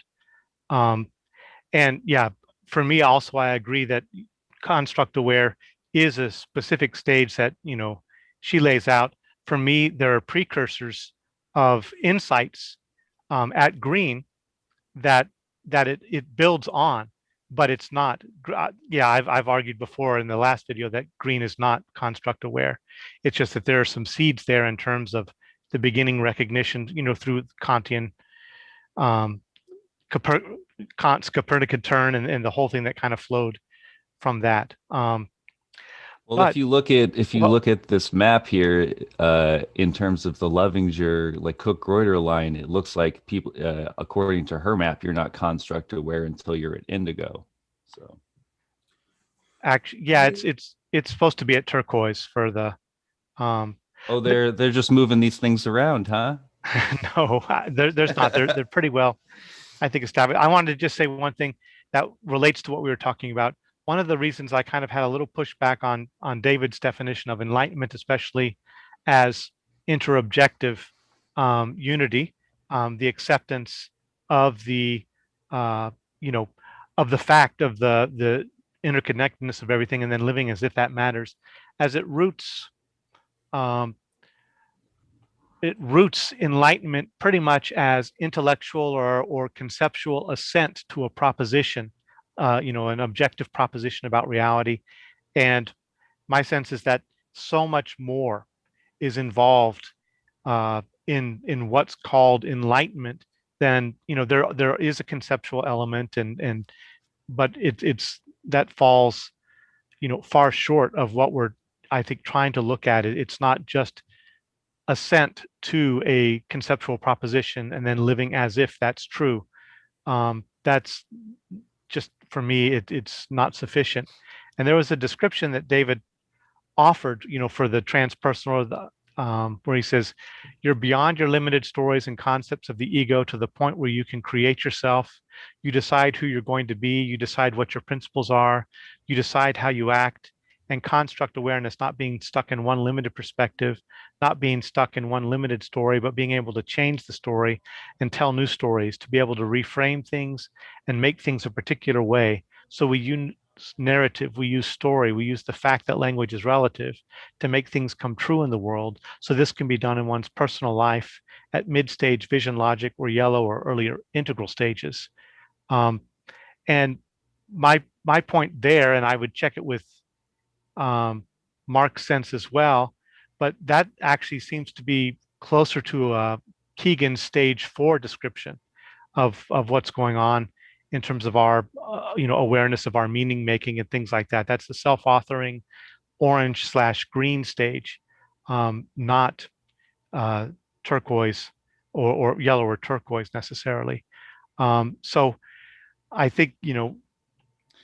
And yeah, for me also, I agree that construct aware is a specific stage that, she lays out. For me, there are precursors of insights at green that it builds on, but it's not. Yeah, I've argued before in the last video that green is not construct aware. It's just that there are some seeds there in terms of the beginning recognition, through Kantian, um, Kant's Copernican turn, and the whole thing that kind of flowed from that. Well, But if you well, look at this map here, in terms of the Lovinger like Cook-Reuter line, it looks like people, according to her map, you're not construct aware until you're at indigo. So actually, yeah, it's supposed to be at turquoise for the. oh, But they're just moving these things around, huh? no, there's not. They're pretty well, I think, established. I wanted to just say one thing that relates to what we were talking about. One of the reasons I kind of had a little pushback on David's definition of enlightenment, especially as interobjective unity, the acceptance of the uh, you know of the fact of the interconnectedness of everything, and then living as if that matters, as it roots um, it roots enlightenment pretty much as intellectual or conceptual assent to a proposition, an objective proposition about reality. And my sense is that so much more is involved in what's called enlightenment than there is a conceptual element, but it's that falls far short of what we're, I think, trying to look at it. It's not just assent to a conceptual proposition and then living as if that's true. That's just, for me, it's not sufficient. And there was a description that David offered, for the transpersonal, where he says, you're beyond your limited stories and concepts of the ego to the point where you can create yourself. You decide who you're going to be. You decide what your principles are. You decide how you act, and construct awareness, not being stuck in one limited perspective, not being stuck in one limited story, but being able to change the story and tell new stories, to be able to reframe things and make things a particular way. So we use narrative, we use story, we use the fact that language is relative to make things come true in the world. So this can be done in one's personal life at mid-stage vision logic or yellow or earlier integral stages. And my point there, and I would check it with Mark's sense as well, but that actually seems to be closer to Keegan's stage 4 description of what's going on in terms of our awareness of our meaning making and things like that. That's the self-authoring orange/green stage, not turquoise or yellow or turquoise necessarily. So I think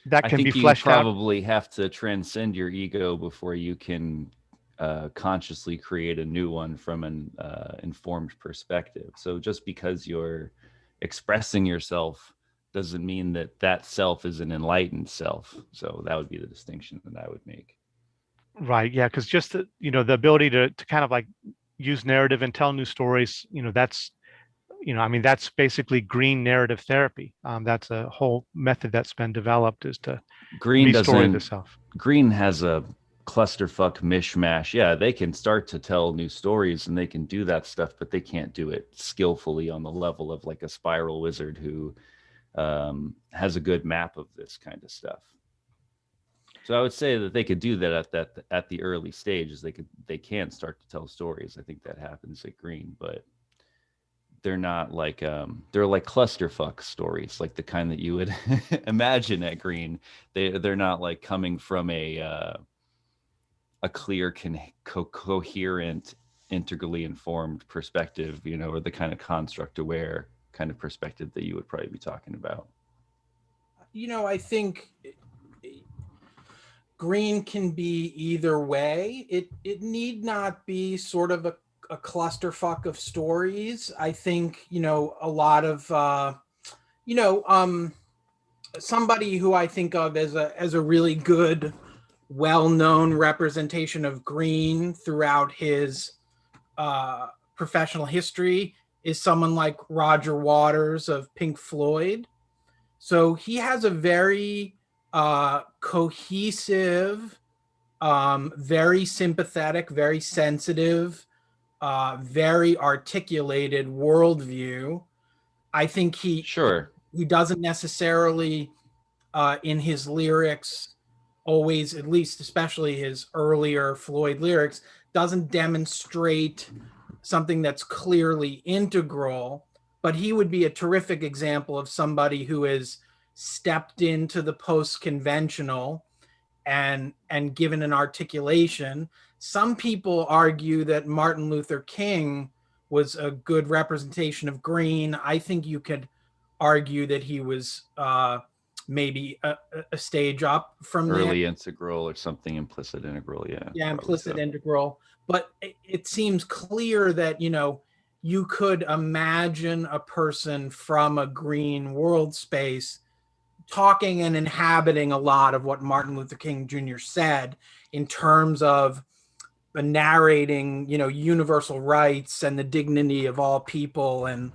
that I can be think you fleshed out. probably have to transcend your ego before you can consciously create a new one from an informed perspective. So just because you're expressing yourself doesn't mean that that self is an enlightened self. So that would be the distinction that I would make. Right. Yeah. Because just the ability to kind of like use narrative and tell new stories, that's that's basically green narrative therapy. That's a whole method that's been developed, is to Green restory the doesn't. self. Green has a clusterfuck mishmash. Yeah, they can start to tell new stories and they can do that stuff, but they can't do it skillfully on the level of like a spiral wizard who has a good map of this kind of stuff. So I would say that they could do that at the early stages. They can start to tell stories. I think that happens at Green, but they're not like they're like clusterfuck stories, like the kind that you would imagine at Green. They're not like coming from a clear, coherent, integrally informed perspective, or the kind of construct aware kind of perspective that you would probably be talking about. I think Green can be either way. It need not be sort of a clusterfuck of stories. I think a lot of somebody who I think of as a really good, well-known representation of Green throughout his professional history is someone like Roger Waters of Pink Floyd. So he has a very cohesive, very sympathetic, very sensitive, very articulated worldview. I think he doesn't necessarily in his lyrics always, at least especially his earlier Floyd lyrics, doesn't demonstrate something that's clearly integral, but he would be a terrific example of somebody who has stepped into the post-conventional and given an articulation. Some people argue that Martin Luther King was a good representation of Green. I think you could argue that he was maybe a stage up from early there. integral or something, implicit integral. Yeah, implicit integral. But it seems clear that you could imagine a person from a Green world space talking and inhabiting a lot of what Martin Luther King Jr. said in terms of narrating universal rights and the dignity of all people, and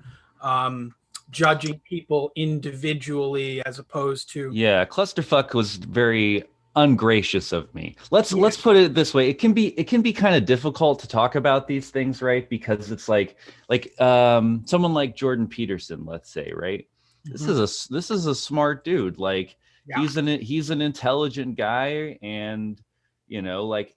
judging people individually as opposed to Clusterfuck was very ungracious of me. Let's put it this way. It can be kind of difficult to talk about these things, right? Because it's like someone like Jordan Peterson, let's say, right? This is a smart dude. Like he's an intelligent guy, and like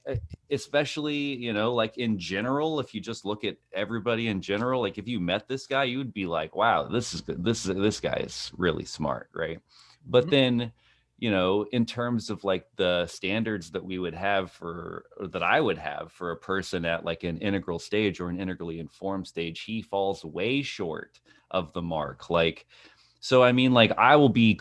especially like in general, if you just look at everybody in general, like if you met this guy, you would be like, wow, this is good. This guy is really smart, right? But then in terms of like the standards that we would have or that I would have for a person at like an integral stage or an integrally informed stage, he falls way short of the mark. Like, so I mean, like I'll be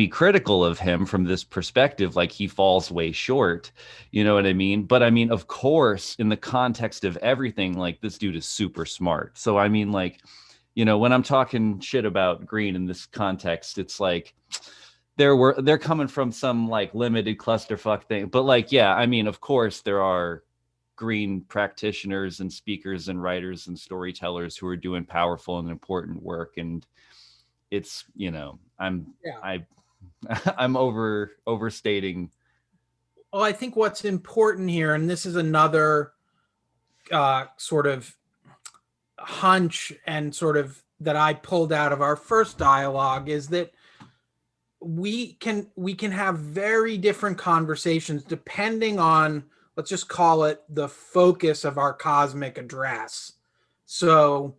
critical of him from this perspective, like he falls way short, you know what I mean? But I mean, of course, in the context of everything, like this dude is super smart. So I mean, like, when I'm talking shit about Green in this context, it's like they're coming from some like limited clusterfuck thing. But like, yeah, I mean, of course there are Green practitioners and speakers and writers and storytellers who are doing powerful and important work. And it's, I'm overstating. Well, I think what's important here, and this is another sort of hunch and sort of that I pulled out of our first dialogue, is that we can have very different conversations depending on, let's just call it, the focus of our cosmic address. So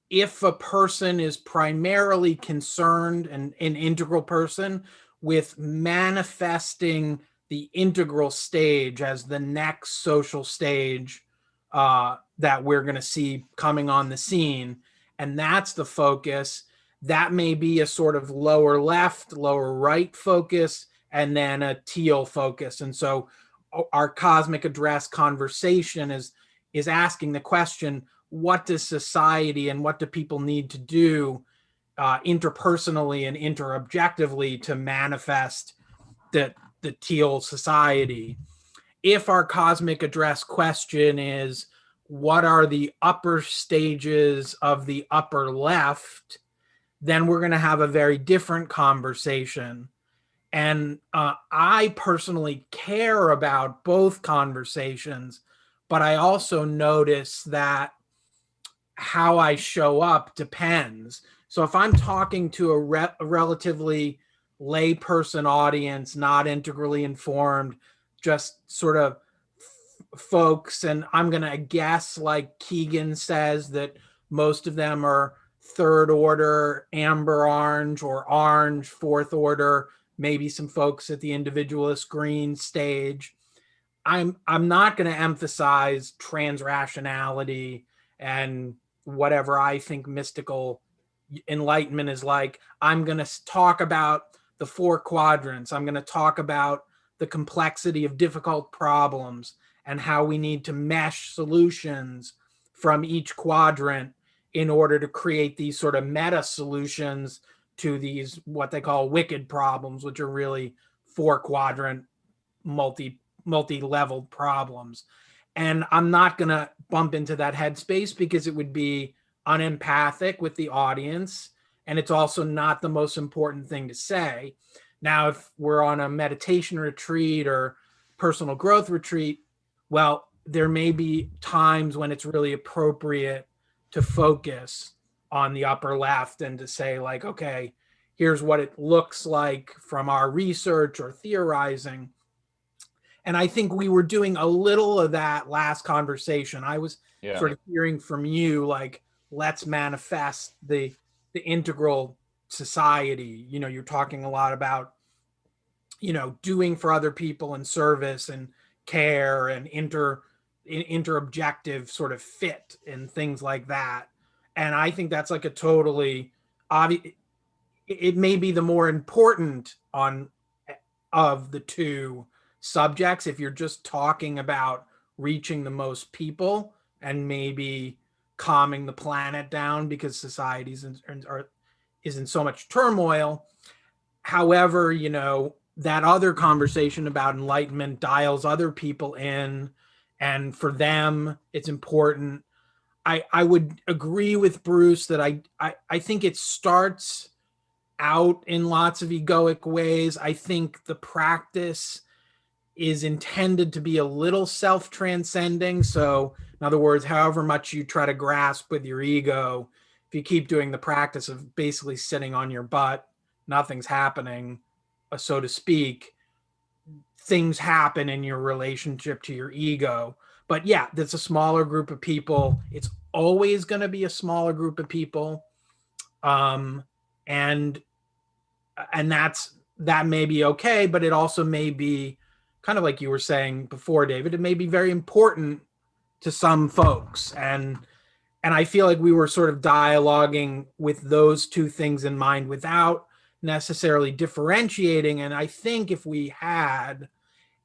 if a person is primarily concerned, and an integral person, with manifesting the integral stage as the next social stage that we're going to see coming on the scene, and that's the focus, that may be a sort of lower left, lower right focus, and then a teal focus. And so our cosmic address conversation is asking the question, what does society and what do people need to do interpersonally and interobjectively to manifest the teal society? If our cosmic address question is, what are the upper stages of the upper left, then we're going to have a very different conversation. And I personally care about both conversations, but I also notice that how I show up depends. So if I'm talking to a relatively layperson audience, not integrally informed, just sort of folks, and I'm going to guess, like Keegan says, that most of them are third order amber orange or orange fourth order, maybe some folks at the individualist green stage. I'm not going to emphasize transrationality and whatever I think mystical enlightenment is like. I'm going to talk about the four quadrants. I'm going to talk about the complexity of difficult problems and how we need to mesh solutions from each quadrant in order to create these sort of meta solutions to these, what they call wicked problems, which are really four quadrant multi-leveled problems. And I'm not going to bump into that headspace because it would be unempathic with the audience, and it's also not the most important thing to say. Now, if we're on a meditation retreat or personal growth retreat, well, there may be times when it's really appropriate to focus on the upper left and to say, like, okay, here's what it looks like from our research or theorizing. And I think we were doing a little of that last conversation. I was sort of hearing from you, like, let's manifest the integral society. You're talking a lot about, doing for other people and service and care and interobjective sort of fit and things like that. And I think that's like a totally obvious, it may be the more important of the two subjects if you're just talking about reaching the most people and maybe calming the planet down because society is in so much turmoil. However, that other conversation about enlightenment dials other people in, and for them it's important. I would agree with Bruce that I think it starts out in lots of egoic ways. I think the practice is intended to be a little self-transcending. So, in other words, however much you try to grasp with your ego, if you keep doing the practice of basically sitting on your butt, nothing's happening, so to speak, things happen in your relationship to your ego. But yeah, that's a smaller group of people. It's always going to be a smaller group of people. Um, and that may be okay, but it also may be kind of like you were saying before, David, it may be very important to some folks. And I feel like we were sort of dialoguing with those two things in mind without necessarily differentiating. And I think if we had,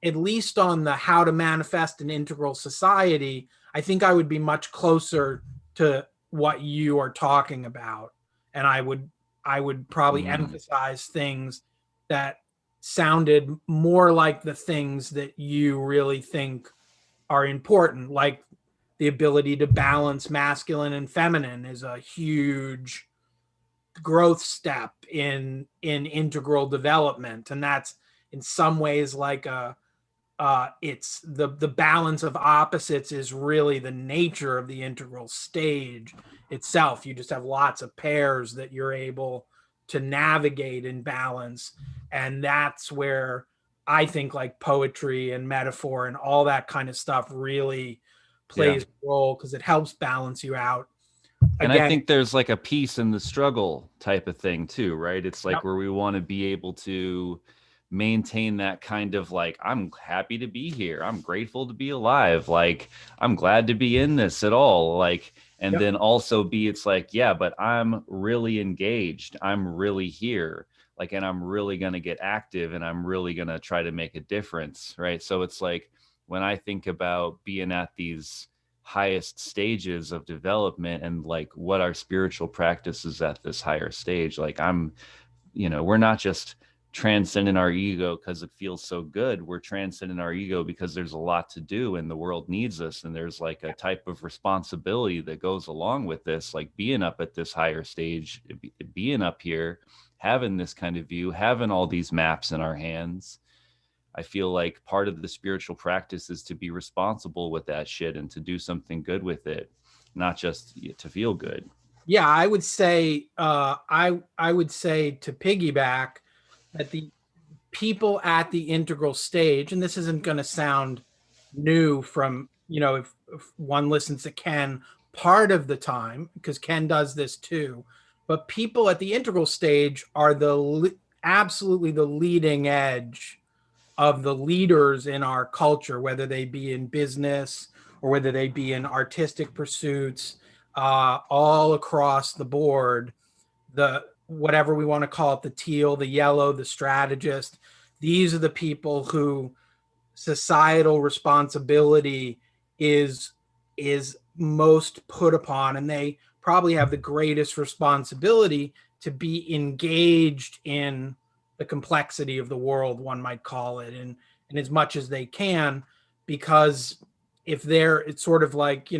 at least on the how to manifest an integral society, I think I would be much closer to what you are talking about. And I would probably emphasize things that sounded more like the things that you really think are important, like the ability to balance masculine and feminine is a huge growth step in integral development, and that's in some ways like a it's the balance of opposites is really the nature of the integral stage itself. You just have lots of pairs that you're able to navigate in balance, and that's where I think like poetry and metaphor and all that kind of stuff really Yeah. plays a role because it helps balance you out. And I Again, think there's like a peace in the struggle type of thing too, right? It's like yep, where we want to be able to maintain that kind of like, I'm happy to be here. I'm grateful to be alive. Like, I'm glad to be in this at all. Like, and yep, then also be, it's like, yeah, but I'm really engaged. I'm really here. Like, and I'm really going to get active and I'm really going to try to make a difference. Right. So it's like when I think about being at these highest stages of development and like what our spiritual practice is at this higher stage, like we're not just transcending our ego because it feels so good. We're transcending our ego because there's a lot to do and the world needs us, and there's like a type of responsibility that goes along with this, like being up at this higher stage, being up here, having this kind of view, having all these maps in our hands. I feel like part of the spiritual practice is to be responsible with that shit and to do something good with it, not just to feel good. yeah, I would say I would say to piggyback that the people at the integral stage, and this isn't going to sound new from, if one listens to Ken part of the time, because Ken does this too, but people at the integral stage are absolutely the leading edge of the leaders in our culture, whether they be in business or whether they be in artistic pursuits, all across the board. The whatever we want to call it, the teal, the yellow, the strategist, these are the people who societal responsibility is most put upon, and they probably have the greatest responsibility to be engaged in the complexity of the world, one might call it, and as much as they can, because if they're, it's sort of like,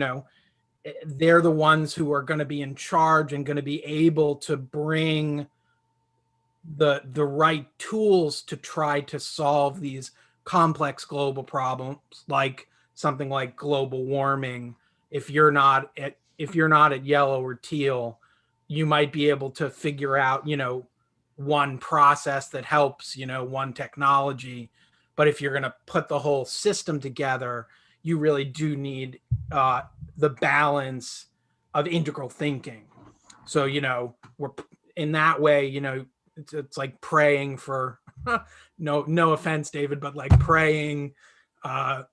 they're the ones who are going to be in charge and going to be able to bring the right tools to try to solve these complex global problems, like something like global warming. If you're not at yellow or teal, you might be able to figure out, one process that helps, one technology. But if you're going to put the whole system together, you really do need the balance of integral thinking. So, we're in that way, it's like praying for no offense, David, but like praying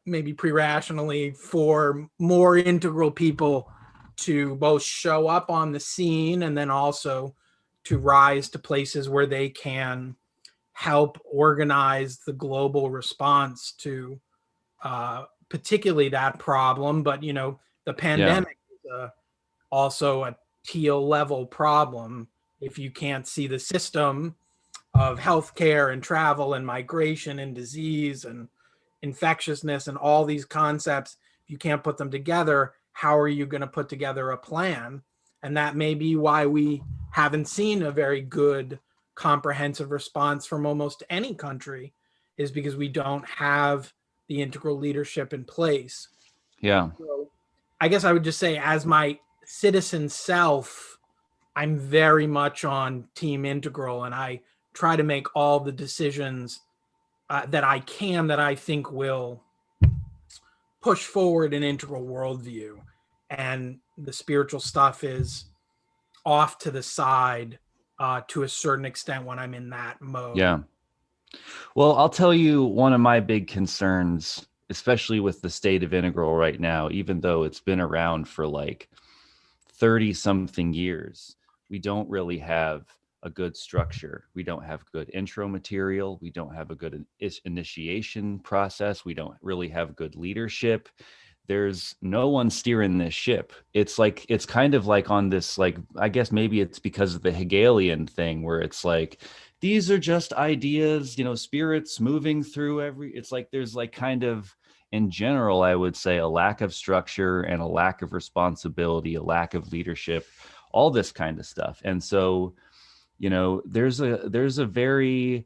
maybe pre-rationally for more integral people to both show up on the scene and then also to rise to places where they can help organize the global response to particularly that problem. But the Yeah. pandemic is also a teal level problem. If you can't see the system of healthcare and travel and migration and disease and infectiousness and all these concepts, if you can't put them together, how are you going to put together a plan? And that may be why we haven't seen a very good comprehensive response from almost any country is because we don't have the integral leadership in place. Yeah. So I guess I would just say, as my citizen self, I'm very much on Team Integral, and I try to make all the decisions that I can that I think will push forward an integral worldview. And the spiritual stuff is off to the side to a certain extent when I'm in that mode. Yeah. Well, I'll tell you one of my big concerns, especially with the state of integral right now, even though it's been around for like 30 something years, we don't really have a good structure. We don't have good intro material. We don't have a good initiation process. We don't really have good leadership. There's no one steering this ship. It's like, it's kind of like on this, like, I guess maybe it's because of the Hegelian thing where it's like, these are just ideas, spirits moving through it's like, there's like kind of, in general, I would say a lack of structure and a lack of responsibility, a lack of leadership, all this kind of stuff. And so, there's a very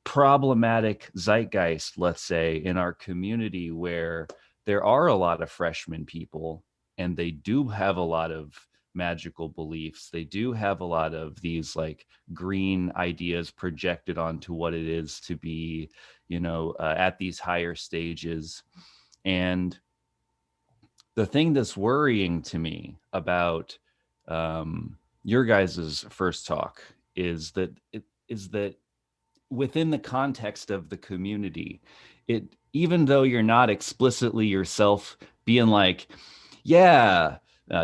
problematic zeitgeist, let's say, in our community where there are a lot of freshman people and they do have a lot of magical beliefs. They do have a lot of these like green ideas projected onto what it is to be, at these higher stages. And the thing that's worrying to me about your guys's first talk is that within the context of the community, even though you're not explicitly yourself being like, yeah,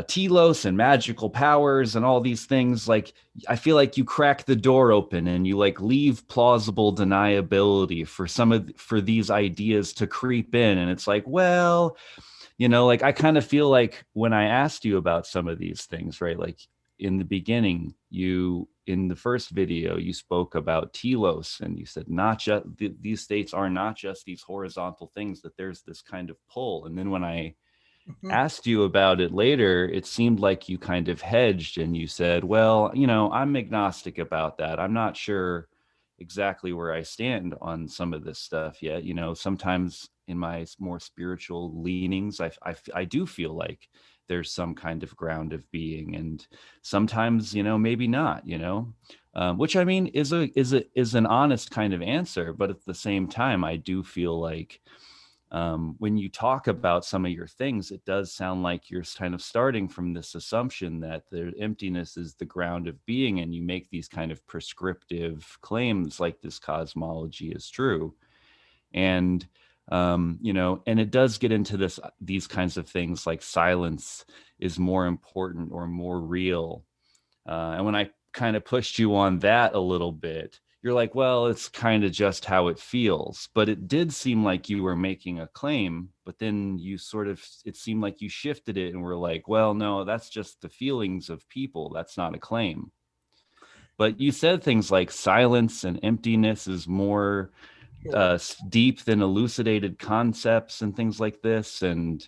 telos and magical powers and all these things, like, I feel like you crack the door open and you like leave plausible deniability for these ideas to creep in. And it's like, well, like, I kind of feel like when I asked you about some of these things, right? Like in the beginning, in the first video, you spoke about telos and you said, not just these states are not just these horizontal things, that there's this kind of pull. And then when I asked you about it later, it seemed like you kind of hedged and you said, well, I'm agnostic about that. I'm not sure exactly where I stand on some of this stuff yet. Sometimes in my more spiritual leanings, I do feel like there's some kind of ground of being, and sometimes, maybe not, which I mean is an honest kind of answer. But at the same time, I do feel like when you talk about some of your things, it does sound like you're kind of starting from this assumption that the emptiness is the ground of being, and you make these kind of prescriptive claims like this cosmology is true. And and it does get into these kinds of things like silence is more important or more real. And when I kind of pushed you on that a little bit, you're like, well, it's kind of just how it feels. But it did seem like you were making a claim, but then it seemed like you shifted it and were like, well, no, that's just the feelings of people. That's not a claim. But you said things like silence and emptiness is more deep than elucidated concepts and things like this. And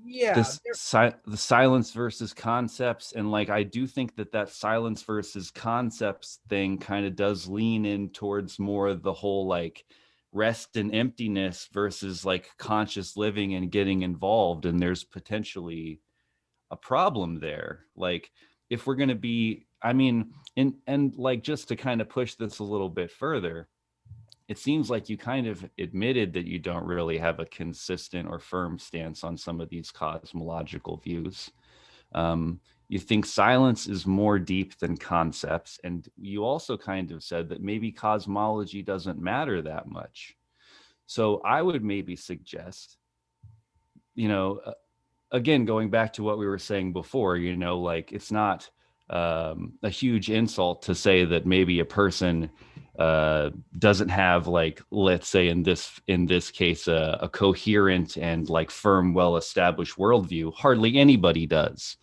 Yeah. the silence versus concepts, and like, I do think that silence versus concepts thing kind of does lean in towards more of the whole like rest and emptiness versus like conscious living and getting involved. And there's potentially a problem there. Like, if we're going to be, I mean, and like, just to kind of push this a little bit further, it seems like you kind of admitted that you don't really have a consistent or firm stance on some of these cosmological views. You think silence is more deep than concepts. And you also kind of said that maybe cosmology doesn't matter that much. So I would maybe suggest, again, going back to what we were saying before, like, it's not a huge insult to say that maybe a person doesn't have, like, let's say in this case, a coherent and like firm, well-established worldview. Hardly anybody does.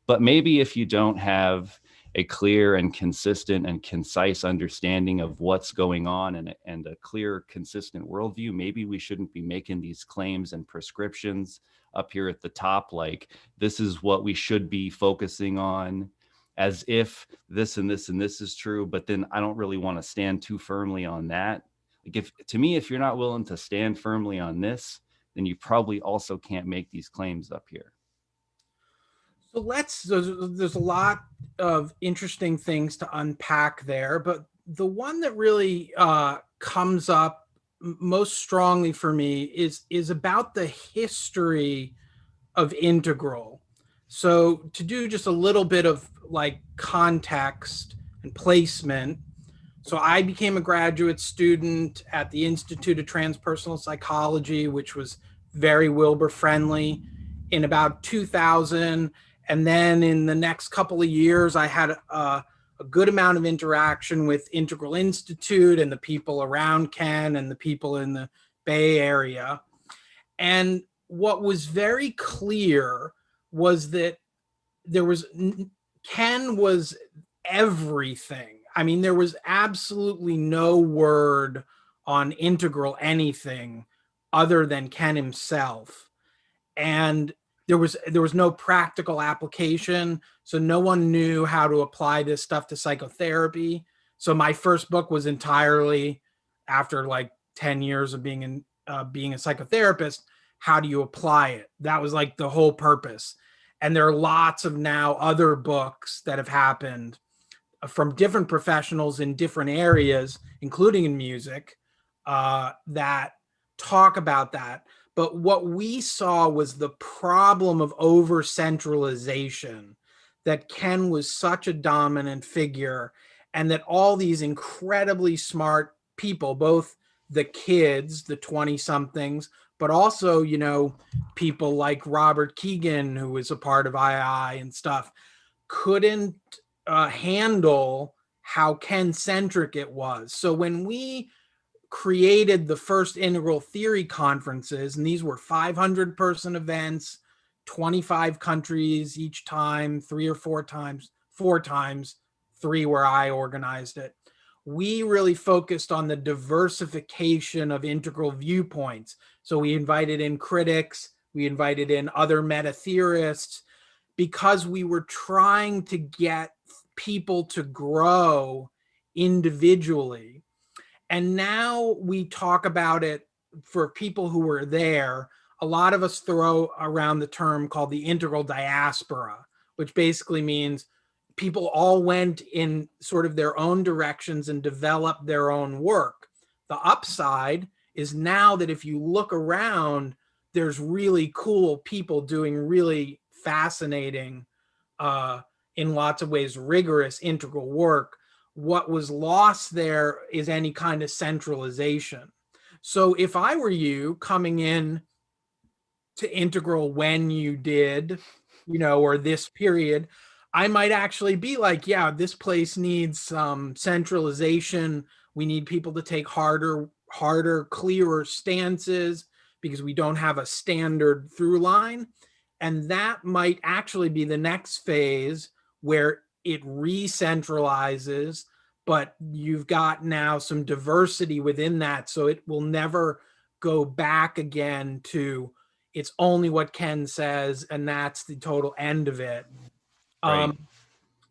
But maybe if you don't have a clear and consistent and concise understanding of what's going on, and a clear, consistent worldview, maybe we shouldn't be making these claims and prescriptions up here at the top, like, this is what we should be focusing on. as if this and this and this is true, but then I don't really want to stand too firmly on that. Like, if you're not willing to stand firmly on this, then you probably also can't make these claims up here. So there's a lot of interesting things to unpack there, but the one that really comes up most strongly for me is about the history of integral. So to do just a little bit of like context and placement. So I became a graduate student at the Institute of Transpersonal Psychology, which was very Wilber friendly, in about 2000. And then in the next couple of years, I had a good amount of interaction with Integral Institute and the people around Ken and the people in the Bay Area. And what was very clear was that there was Ken was everything. I mean, there was absolutely no word on integral anything other than Ken himself. And there was no practical application, so no one knew how to apply this stuff to psychotherapy. So my first book was entirely, after like 10 years of being a psychotherapist, how do you apply it? That was like the whole purpose. And there are lots of now other books that have happened from different professionals in different areas, including in music, that talk about that. But what we saw was the problem of over centralization, that Ken was such a dominant figure, and that all these incredibly smart people, both the kids, the 20 somethings, but also, people like Robert Keegan, who was a part of II and stuff, couldn't handle how Ken centric it was. So when we created the first integral theory conferences, and these were 500-person events, 25 countries each time, four times, three where I organized it. We really focused on the diversification of integral viewpoints. So we invited in critics, we invited in other meta theorists, because we were trying to get people to grow individually. And now we talk about it for people who were there. A lot of us throw around the term called the integral diaspora, which basically means people all went in sort of their own directions and developed their own work. The upside is now that if you look around, there's really cool people doing really fascinating, in lots of ways, rigorous integral work. What was lost there is any kind of centralization. So if I were you coming in to integral when you did, or this period, I might actually be like, yeah, this place needs some centralization. We need people to take harder, clearer stances because we don't have a standard through line. And that might actually be the next phase where it re-centralizes, but you've got now some diversity within that. So it will never go back again to it's only what Ken says, and that's the total end of it. Right.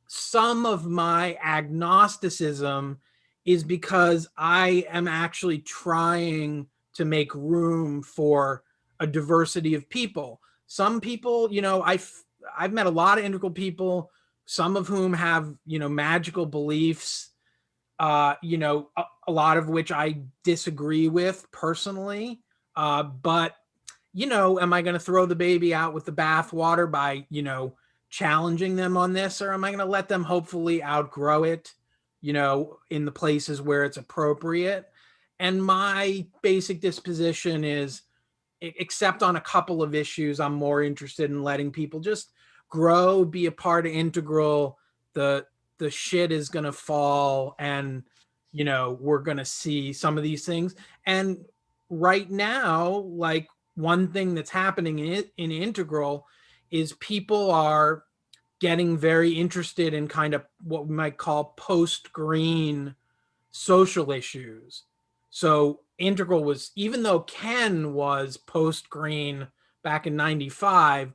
Some of my agnosticism is because I am actually trying to make room for a diversity of people. Some people, I've met a lot of integral people, some of whom have, magical beliefs, a lot of which I disagree with personally. But am I going to throw the baby out with the bathwater by, challenging them on this, or am I going to let them hopefully outgrow it, in the places where it's appropriate? And my basic disposition is, except on a couple of issues, I'm more interested in letting people just grow, be a part of integral. The shit is going to fall, and we're going to see some of these things. And right now, like, one thing that's happening in integral is people are getting very interested in kind of what we might call post-green social issues. So integral was, even though Ken was post-green back in 95,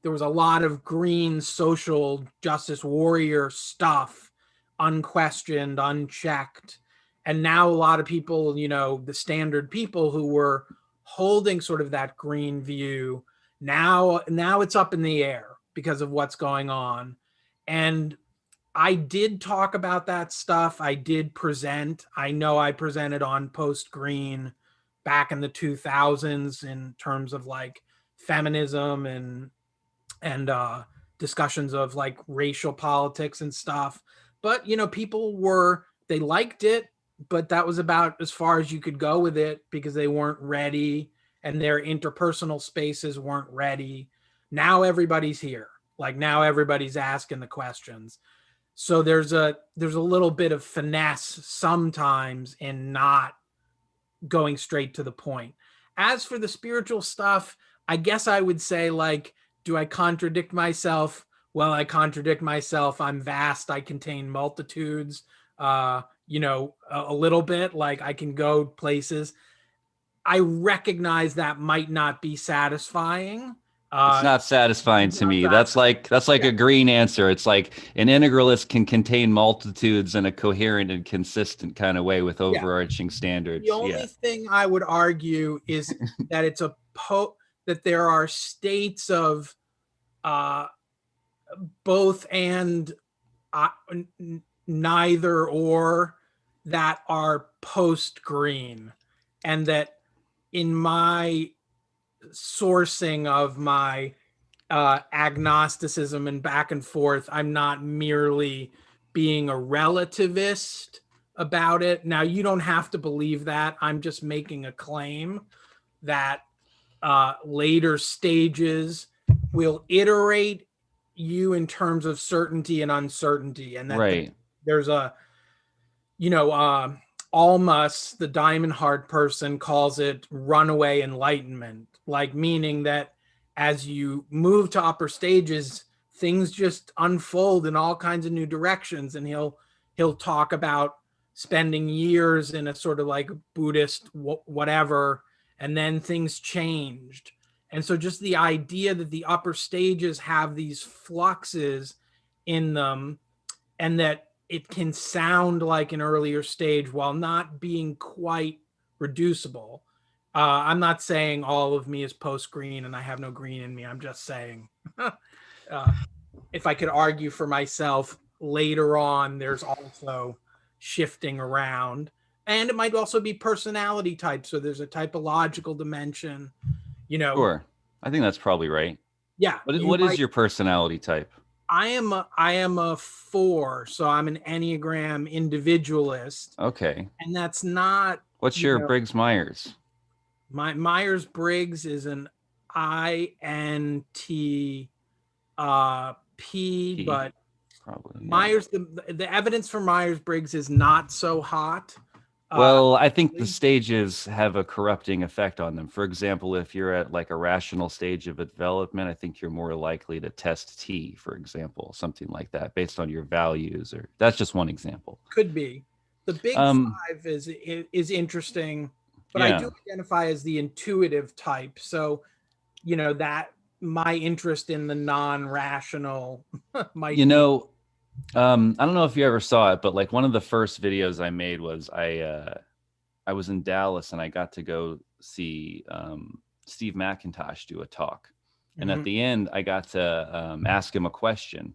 there was a lot of green social justice warrior stuff, unquestioned, unchecked. And now a lot of people, you know, the standard people who were holding sort of that green view, now it's up in the air because of what's going on. And I did talk about that stuff. I did present. I know I presented on Post Green back in the 2000s in terms of like feminism and discussions of like racial politics and stuff. But you know, people were, they liked it, but that was about as far as you could go with it because they weren't ready and their interpersonal spaces weren't ready. Now everybody's here. Like now everybody's asking the questions. So there's a little bit of finesse sometimes in not going straight to the point. As for the spiritual stuff, I guess I would say, like, do I contradict myself? Well, I contradict myself. I'm vast. I contain multitudes. You know, a little bit. Like I can go places. I recognize that might not be satisfying. It's not satisfying to me. That's like a green answer. It's like an integralist can contain multitudes in a coherent and consistent kind of way with overarching standards. The only thing I would argue is that it's that there are states of both and neither or that are post green, and that in my sourcing of my agnosticism and back and forth, I'm not merely being a relativist about it. Now, you don't have to believe that. I'm just making a claim that later stages will iterate you in terms of certainty and uncertainty, and that there's a, you know, Almas, the Diamond Heart person, calls it runaway enlightenment, like meaning that as you move to upper stages, things just unfold in all kinds of new directions. And he'll talk about spending years in a sort of like Buddhist whatever, and then things changed. And so just the idea that the upper stages have these fluxes in them, and that it can sound like an earlier stage while not being quite reducible. I'm not saying all of me is post green and I have no green in me. I'm just saying if I could argue for myself later on, there's also shifting around. And it might also be personality type. So there's a typological dimension, you know. Sure. I think that's probably right. Yeah. What is your personality type? I am a 4, so I'm an Enneagram individualist. Okay. And that's not. What's your Briggs-Myers? My Myers-Briggs is an INTP, but probably Myers, the evidence for Myers-Briggs is not so hot. Well, I think the stages have a corrupting effect on them. For example, if you're at like a rational stage of development, I think you're more likely to test T, for example, something like that, based on your values. Or that's just one example. Could be. The big 5 is interesting, but I do identify as the intuitive type. So, you know, that my interest in the non-rational might. You know, I don't know if you ever saw it, but like one of the first videos I made was I was in Dallas and I got to go see Steve McIntosh do a talk. And at the end, I got to ask him a question.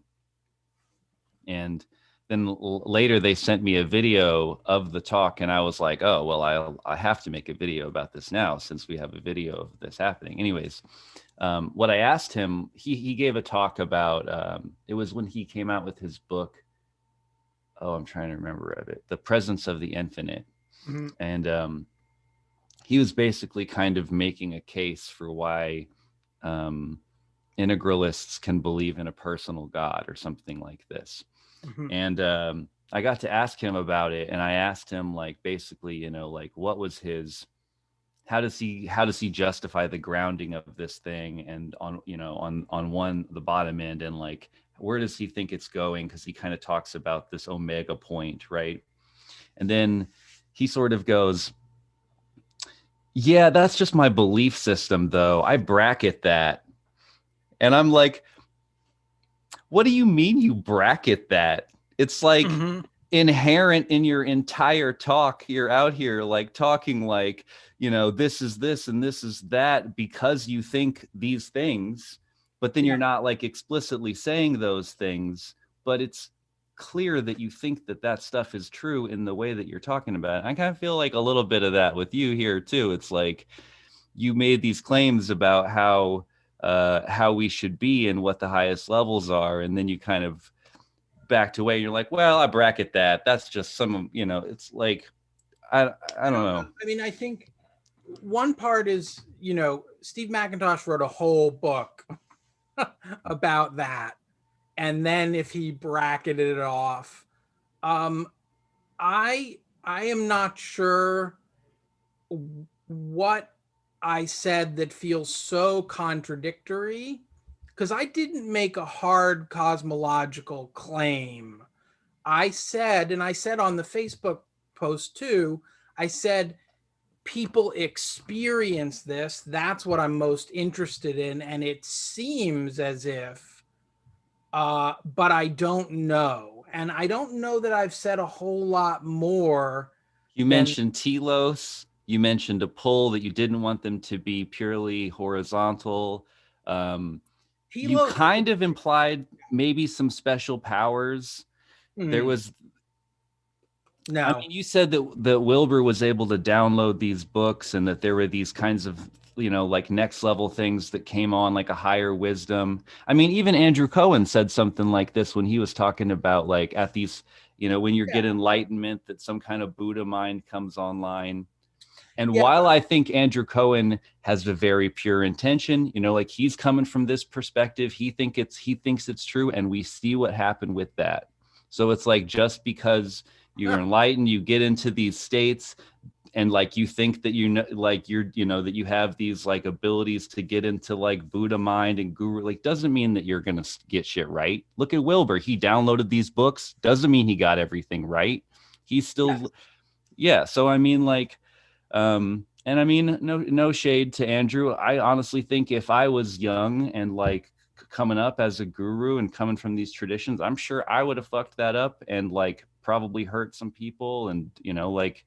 And then later they sent me a video of the talk, and I was like, oh, well, I have to make a video about this now since we have a video of this happening. Anyways, what I asked him, he gave a talk about, it was when he came out with his book. Oh, I'm trying to remember of it. The Presence of the Infinite. And he was basically kind of making a case for why integralists can believe in a personal God or something like this. And I got to ask him about it, and I asked him, like, basically, you know, like, what was his, how does he justify the grounding of this thing, and on, you know, on the bottom end, and like, where does he think it's going? Because he kind of talks about this omega point, right? And then he sort of goes, yeah, that's just my belief system, though. I bracket that. And I'm like, what do you mean you bracket that? It's like inherent in your entire talk. You're out here like talking like, this is this and this is that because you think these things, but then you're not like explicitly saying those things, but it's clear that you think that that stuff is true in the way that you're talking about it. I kind of feel like a little bit of that with you here too. It's like you made these claims about how we should be and what the highest levels are, and then you kind of backed away. You're like, well, I bracket that. That's just some, it's like, I don't know. I mean, I think one part is, Steve McIntosh wrote a whole book about that. And then if he bracketed it off, I am not sure what I said that feels so contradictory, because I didn't make a hard cosmological claim. I said, and I said on the Facebook post too, I said, people experience this. That's what I'm most interested in. And it seems as if, but I don't know. And I don't know that I've said a whole lot more. You mentioned telos. You mentioned a pull that you didn't want them to be purely horizontal. You kind of implied maybe some special powers. There was no. I mean, you said that Wilbur was able to download these books and that there were these kinds of, like next level things that came on, like a higher wisdom. I mean, even Andrew Cohen said something like this when he was talking about like at these, when you get enlightenment, that some kind of Buddha mind comes online. And while I think Andrew Cohen has a very pure intention, like he's coming from this perspective, he thinks it's true, and we see what happened with that. So it's like, just because you're enlightened, you get into these states, and like you think that that you have these like abilities to get into like Buddha mind and guru, like doesn't mean that you're gonna get shit right. Look at Wilbur. He downloaded these books, doesn't mean he got everything right. He's still so I mean, like, and I mean, no shade to Andrew. I honestly think if I was young and like coming up as a guru and coming from these traditions, I'm sure I would have fucked that up and like probably hurt some people. And, like,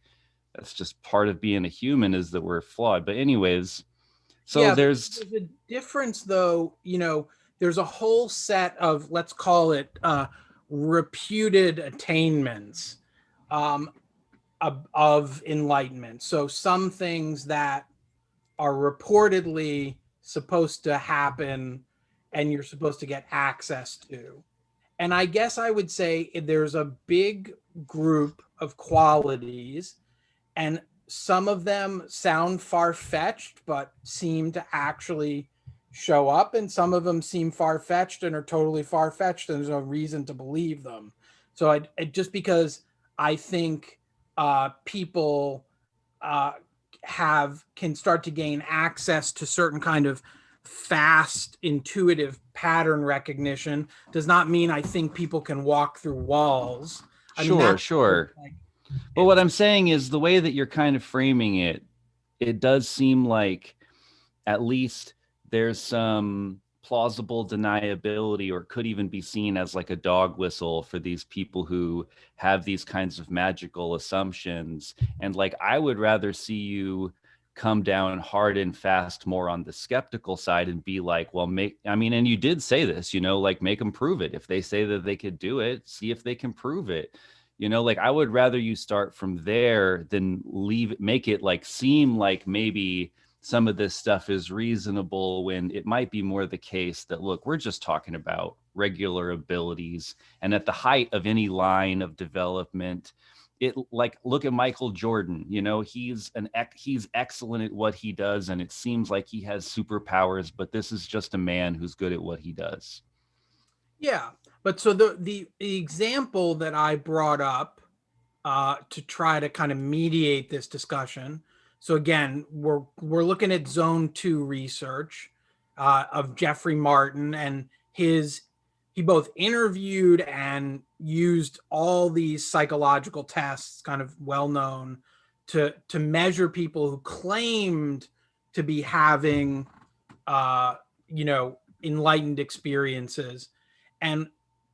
that's just part of being a human, is that we're flawed. But anyways, so there's a difference though, there's a whole set of, let's call it reputed attainments of enlightenment. So some things that are reportedly supposed to happen and you're supposed to get access to. And I guess I would say there's a big group of qualities, and some of them sound far-fetched but seem to actually show up, and some of them seem far-fetched and are totally far-fetched and there's no reason to believe them. So I just because I think people can start to gain access to certain kind of fast intuitive pattern recognition does not mean I think people can walk through walls. Sure. But what I'm saying is the way that you're kind of framing it, it does seem like at least there's some plausible deniability, or could even be seen as like a dog whistle for these people who have these kinds of magical assumptions. And like, I would rather see you come down hard and fast more on the skeptical side and be like, well, and you did say this, like, make them prove it. If they say that they could do it, see if they can prove it. Like, I would rather you start from there than make it like seem like maybe some of this stuff is reasonable, when it might be more the case that, look, we're just talking about regular abilities. And at the height of any line of development, look at Michael Jordan, he's excellent at what he does. And it seems like he has superpowers, but this is just a man who's good at what he does. Yeah. But so the example that I brought up to try to kind of mediate this discussion. So again, we're looking at Zone 2 research of Jeffrey Martin, and he both interviewed and used all these psychological tests, kind of well known, to measure people who claimed to be having enlightened experiences. And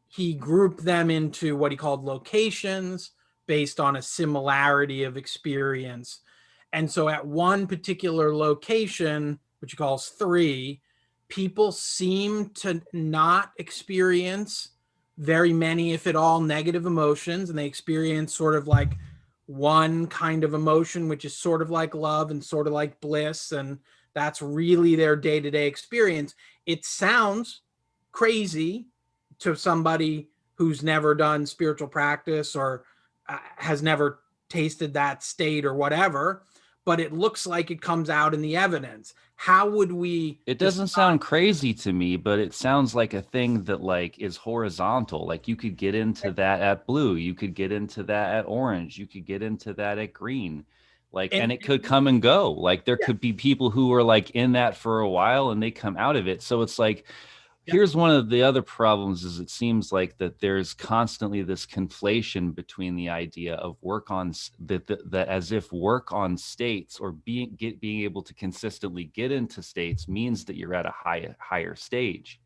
he grouped them into what he called locations based on a similarity of experience. And so at one particular location, which he calls three, people seem to not experience very many, if at all, negative emotions. And they experience sort of like one kind of emotion, which is sort of like love and sort of like bliss. And that's really their day to day experience. It sounds crazy to somebody who's never done spiritual practice or has never tasted that state or whatever, but it looks like it comes out in the evidence. How would we It decide? doesn't sound crazy to me, but it sounds like a thing that like is horizontal. Like you could get into that at blue, you could get into that at orange, you could get into that at green. Like, and it could come and go. Like there could be people who are like in that for a while and they come out of it. So it's like, here's one of the other problems is it seems like that there's constantly this conflation between the idea of work on that as if work on states or being able to consistently get into states means that you're at a higher stage.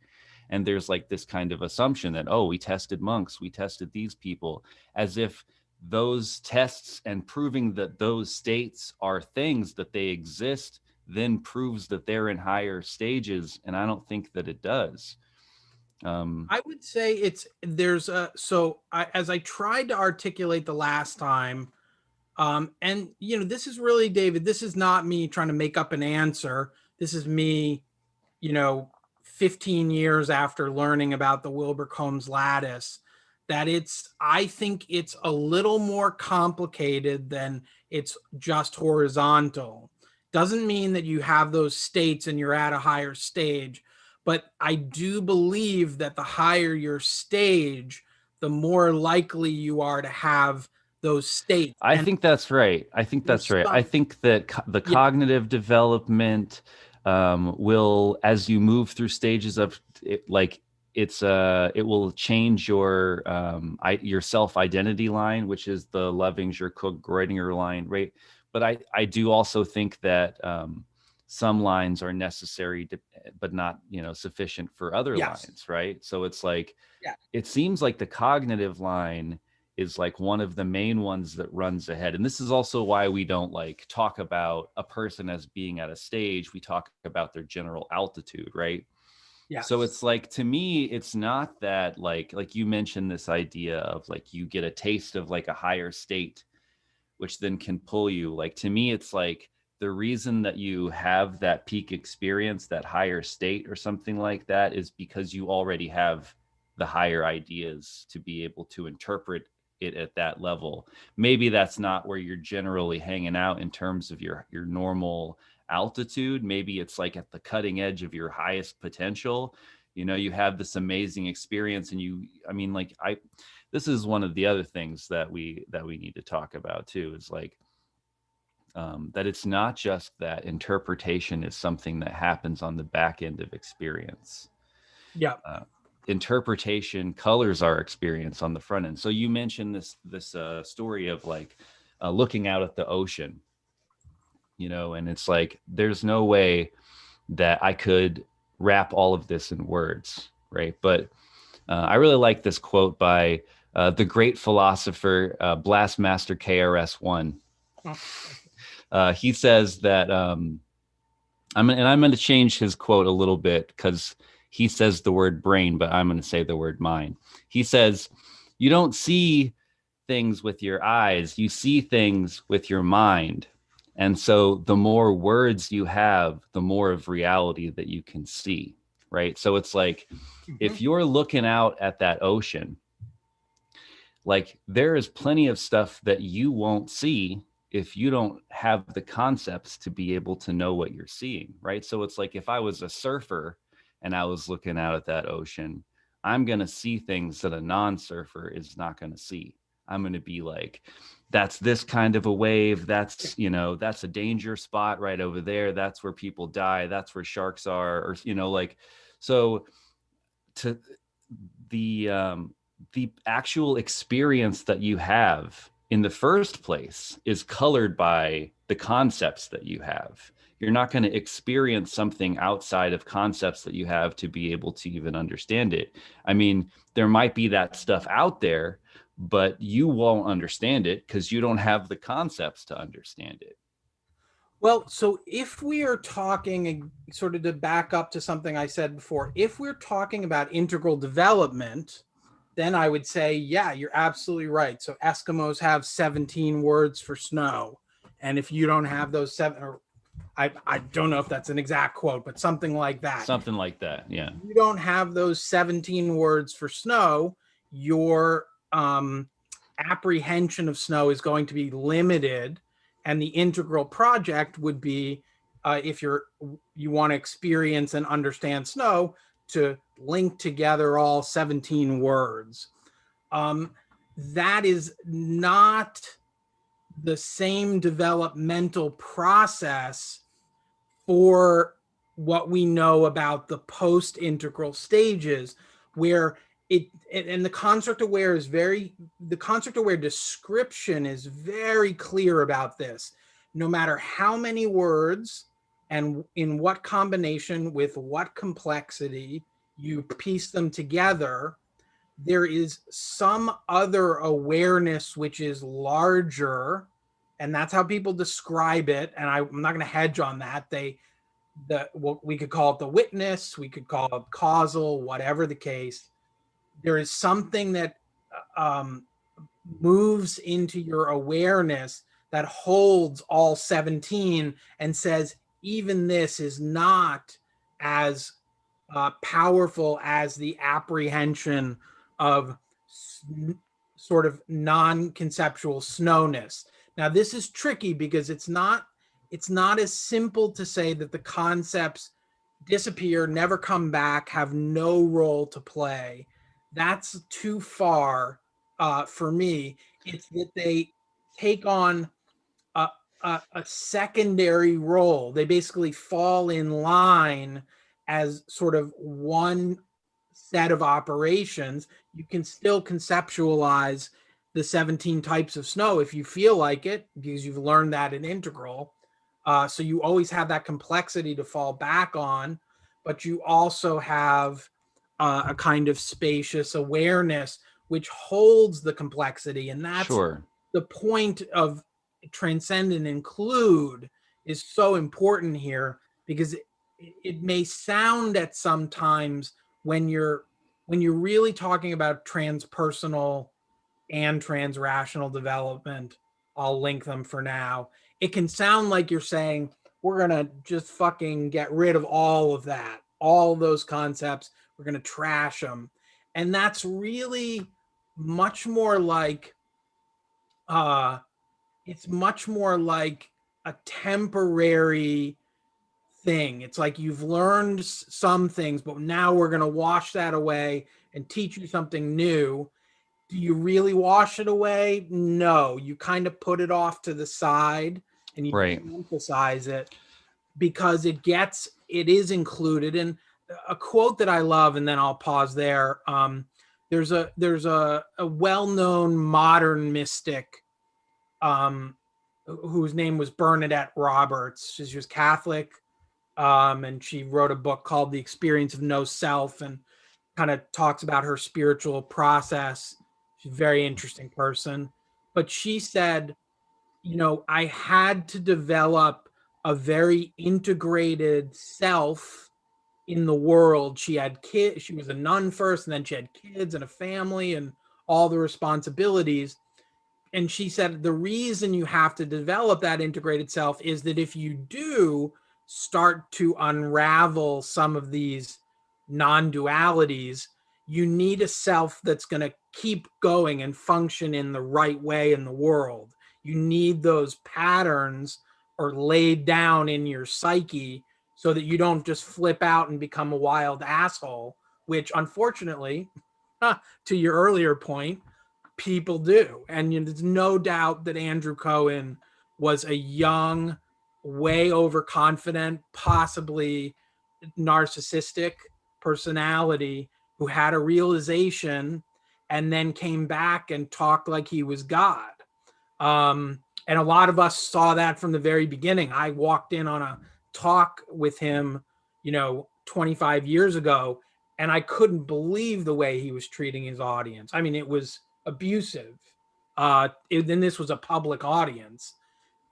And there's like this kind of assumption that, oh, we tested monks, we tested these people, as if those tests and proving that those states are things that they exist then proves that they're in higher stages, and I don't think that it does. I would say as I tried to articulate the last time, and this is really, David, this is not me trying to make up an answer. This is me, you know, 15 years after learning about the Wilbur-Combs lattice, that I think it's a little more complicated than it's just horizontal. Doesn't mean that you have those states and you're at a higher stage, but I do believe that the higher your stage, the more likely you are to have those states. I And think that's right. I think that's right. I think that the yeah, cognitive development will, as you move through stages of it, like it will change your self identity line, which is the Lovinger Cook Greutinger line, right? But I do also think that some lines are necessary, but not sufficient for other yes, lines, right? So it's like yeah, it seems like the cognitive line is like one of the main ones that runs ahead. And this is also why we don't like talk about a person as being at a stage. We talk about their general altitude, right? So yes, it's like, to me, it's not that like you mentioned this idea of like you get a taste of like a higher state, which then can pull you. Like to me, it's like the reason that you have that peak experience, that higher state or something like that, is because you already have the higher ideas to be able to interpret it at that level. Maybe that's not where you're generally hanging out in terms of your normal altitude. Maybe it's like at the cutting edge of your highest potential. You have this amazing experience and I mean, like this is one of the other things that we need to talk about too, is like that it's not just that interpretation is something that happens on the back end of experience. yeah. Interpretation colors our experience on the front end. So you mentioned this story of like looking out at the ocean, and it's like there's no way that I could wrap all of this in words, right? But I really like this quote by the great philosopher Blastmaster KRS-One. He says that I'm going to change his quote a little bit because he says the word brain, but I'm going to say the word mind. He says, "You don't see things with your eyes, you see things with your mind. And so the more words you have, the more of reality that you can see." Right? So it's like if you're looking out at that ocean, like there is plenty of stuff that you won't see if you don't have the concepts to be able to know what you're seeing, right? So it's like if I was a surfer and I was looking out at that ocean, I'm going to see things that a non-surfer is not going to see. I'm going to be like, that's this kind of a wave, that's that's a danger spot right over there, that's where people die, that's where sharks are, or like, so to the actual experience that you have in the first place is colored by the concepts that you have. you're not going to experience something outside of concepts that you have to be able to even understand it. I mean, there might be that stuff out there, but you won't understand it because you don't have the concepts to understand it. Well, so if we are talking, sort of to back up to something I said before, if we're talking about integral development, then I would say, yeah, you're absolutely right. So Eskimos have 17 words for snow. And if you don't have those seven, or I don't know if that's an exact quote, but something like that. Something like that, yeah. If you don't have those 17 words for snow, your apprehension of snow is going to be limited. And the integral project would be, if you want to experience and understand snow, to link together all 17 words. That is not the same developmental process for what we know about the post-integral stages, where and the construct aware description is very clear about this. No matter how many words and in what combination with what complexity you piece them together, there is some other awareness which is larger, and that's how people describe it. And I'm not going to hedge on that. We could call it the witness, we could call it causal, whatever the case. There is something that um, moves into your awareness that holds all 17 and says, even this is not as powerful as the apprehension of sort of non-conceptual snowness. Now, this is tricky because it's not as simple to say that the concepts disappear, never come back, have no role to play. That's too far for me. It's that they take on a, a secondary role. They basically fall in line as sort of one set of operations. You can still conceptualize the 17 types of snow if you feel like it, because you've learned that in integral. So you always have that complexity to fall back on, but you also have a kind of spacious awareness which holds the complexity. And that's Sure. the point of transcend and include is so important here, because it may sound at sometimes when you're really talking about transpersonal and transrational development, I'll link them for now, it can sound like you're saying we're going to just fucking get rid of all of that, all those concepts, we're going to trash them. And that's really much more like it's much more like a temporary thing. It's like you've learned some things, but now we're going to wash that away and teach you something new. Do you really wash it away? No, you kind of put it off to the side and you Right. emphasize it because it is included. And a quote that I love, and then I'll pause there. There's a well-known modern mystic whose name was Bernadette Roberts. She was Catholic, and she wrote a book called The Experience of No Self, and kind of talks about her spiritual process. She's a very interesting person. But she said, I had to develop a very integrated self in the world. She had kids. She was a nun first, and then she had kids and a family and all the responsibilities. And she said the reason you have to develop that integrated self is that if you do start to unravel some of these non-dualities, you need a self that's going to keep going and function in the right way in the world. You need those patterns or laid down in your psyche so that you don't just flip out and become a wild asshole, which unfortunately, to your earlier point, people do. And there's no doubt that Andrew Cohen was a young, way overconfident, possibly narcissistic personality who had a realization and then came back and talked like he was God. And a lot of us saw that from the very beginning. I walked in on a talk with him, 25 years ago, and I couldn't believe the way he was treating his audience. I mean, it was abusive. Then this was a public audience.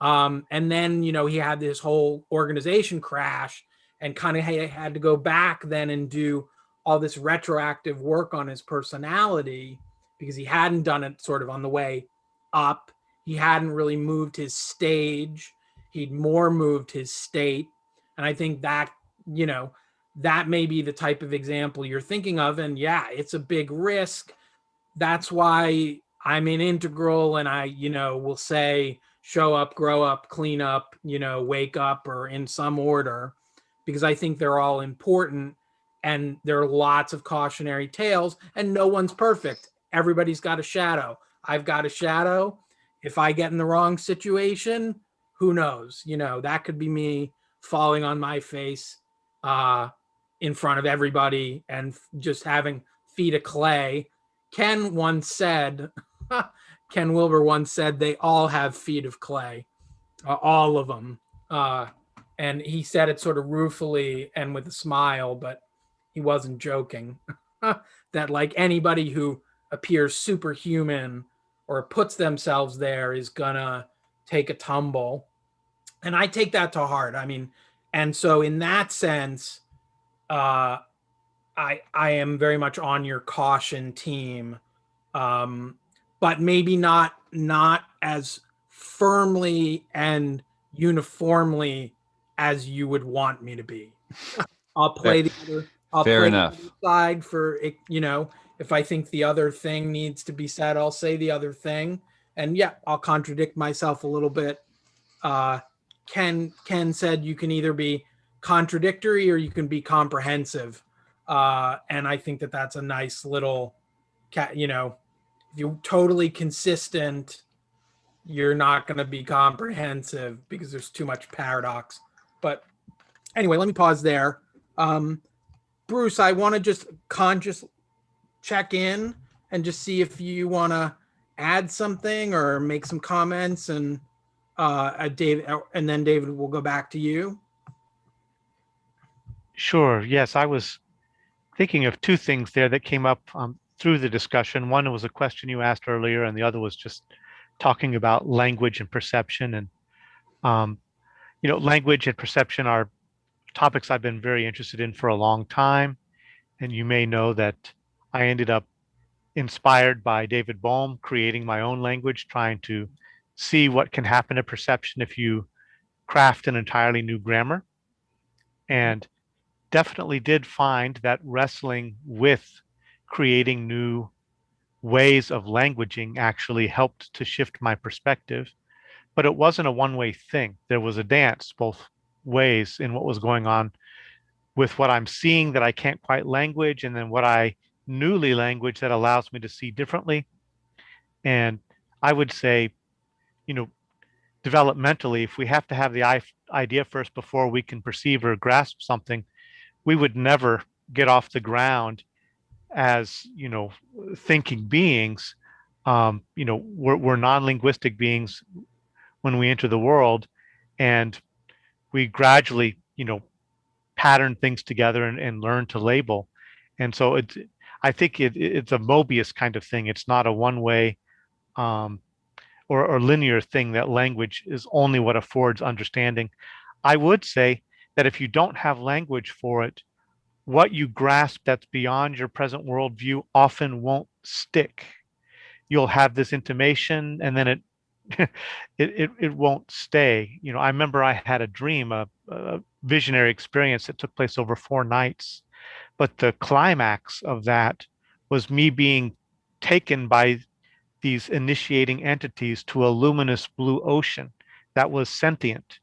And then, he had this whole organization crash and kind of had to go back then and do all this retroactive work on his personality because he hadn't done it sort of on the way up. He hadn't really moved his stage. He'd more moved his state. And I think that may be the type of example you're thinking of. And yeah, it's a big risk. That's why I'm in Integral and I, will say show up, grow up, clean up, wake up, or in some order, because I think they're all important. And there are lots of cautionary tales, and no one's perfect. Everybody's got a shadow. I've got a shadow. If I get in the wrong situation, who knows? That could be me falling on my face in front of everybody and just having feet of clay. Ken Wilber once said, they all have feet of clay, all of them. And he said it sort of ruefully and with a smile, but he wasn't joking. That like anybody who appears superhuman or puts themselves there is gonna take a tumble. And I take that to heart. I mean, and so in that sense, I am very much on your caution team, but maybe not as firmly and uniformly as you would want me to be. I'll play the other. I'll Fair play enough. the other side for it. If I think the other thing needs to be said, I'll say the other thing, and yeah, I'll contradict myself a little bit. Ken said you can either be contradictory or you can be comprehensive. And I think that that's a nice little if you're totally consistent, you're not going to be comprehensive because there's too much paradox. But anyway, let me pause there. Bruce, I want to just conscious check in and just see if you want to add something or make some comments, and David, and then David, we'll go back to you. Sure. Yes, I was thinking of two things there that came up through the discussion. One was a question you asked earlier, and the other was just talking about language and perception. And language and perception are topics I've been very interested in for a long time. And you may know that I ended up inspired by David Bohm, creating my own language, trying to see what can happen to perception if you craft an entirely new grammar. And definitely did find that wrestling with creating new ways of languaging actually helped to shift my perspective. But it wasn't a one-way thing. There was a dance both ways in what was going on with what I'm seeing that I can't quite language, and then what I newly language that allows me to see differently. And I would say, developmentally, if we have to have the idea first before we can perceive or grasp something, we would never get off the ground as thinking beings. We're non-linguistic beings when we enter the world, and we gradually pattern things together and learn to label. And so I think it's a Mobius kind of thing. It's not a one-way or linear thing, that language is only what affords understanding. I would say that if you don't have language for it, what you grasp that's beyond your present worldview often won't stick. You'll have this intimation, and then it won't stay. I remember I had a dream, a visionary experience that took place over 4 nights, but the climax of that was me being taken by these initiating entities to a luminous blue ocean that was sentient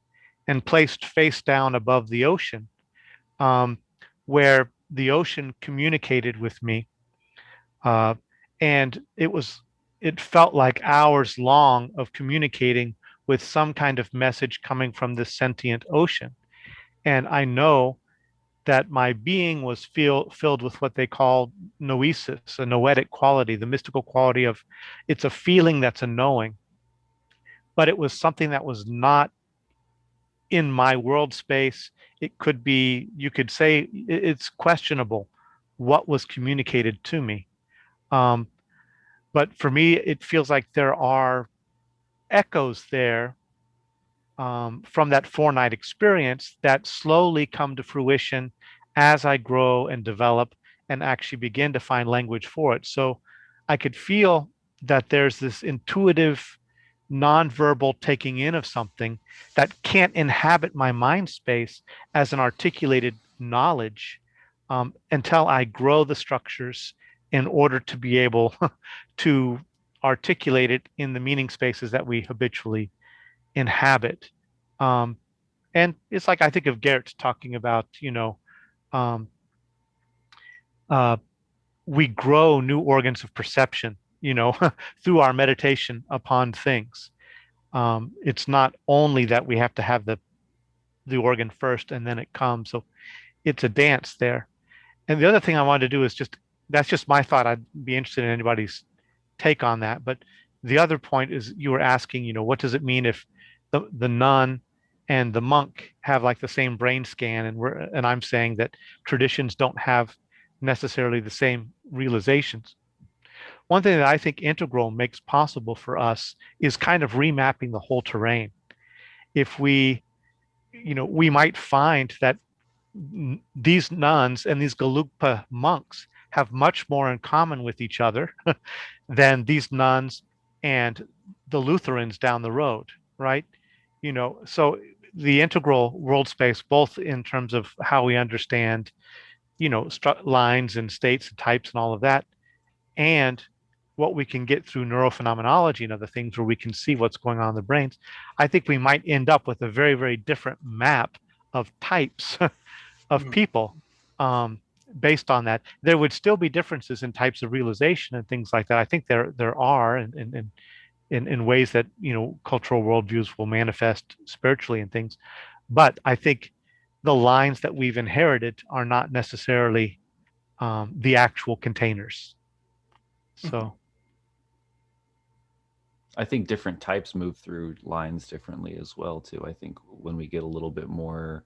and placed face down above the ocean, where the ocean communicated with me. And it felt like hours long of communicating with some kind of message coming from this sentient ocean. And I know that my being was filled with what they call noesis, a noetic quality, the mystical quality of, it's a feeling that's a knowing, but it was something that was not in my world space, it could be, you could say it's questionable what was communicated to me. Um, but for me, it feels like there are echoes there from that 4 night experience that slowly come to fruition as I grow and develop and actually begin to find language for it. So I could feel that there's this intuitive, nonverbal taking in of something that can't inhabit my mind space as an articulated knowledge until I grow the structures in order to be able to articulate it in the meaning spaces that we habitually inhabit. Um, and it's like I think of Garrett talking about, um, uh, we grow new organs of perception, through our meditation upon things. It's not only that we have to have the organ first and then it comes. So it's a dance there. And the other thing I wanted to do is just that's just my thought. I'd be interested in anybody's take on that. But the other point is you were asking, what does it mean if the nun and the monk have like the same brain scan, and I'm saying that traditions don't have necessarily the same realizations. One thing that I think integral makes possible for us is kind of remapping the whole terrain. If we might find that these nuns and these Gelugpa monks have much more in common with each other than these nuns and the Lutherans down the road, right? So the integral world space, both in terms of how we understand, lines and states and types and all of that, and what we can get through neurophenomenology and other things where we can see what's going on in the brains, I think we might end up with a very, very different map of types of Mm. people based on that. There would still be differences in types of realization and things like that. I think there are in ways that cultural worldviews will manifest spiritually and things. But I think the lines that we've inherited are not necessarily the actual containers. Mhm. So I think different types move through lines differently as well too. I think when we get a little bit more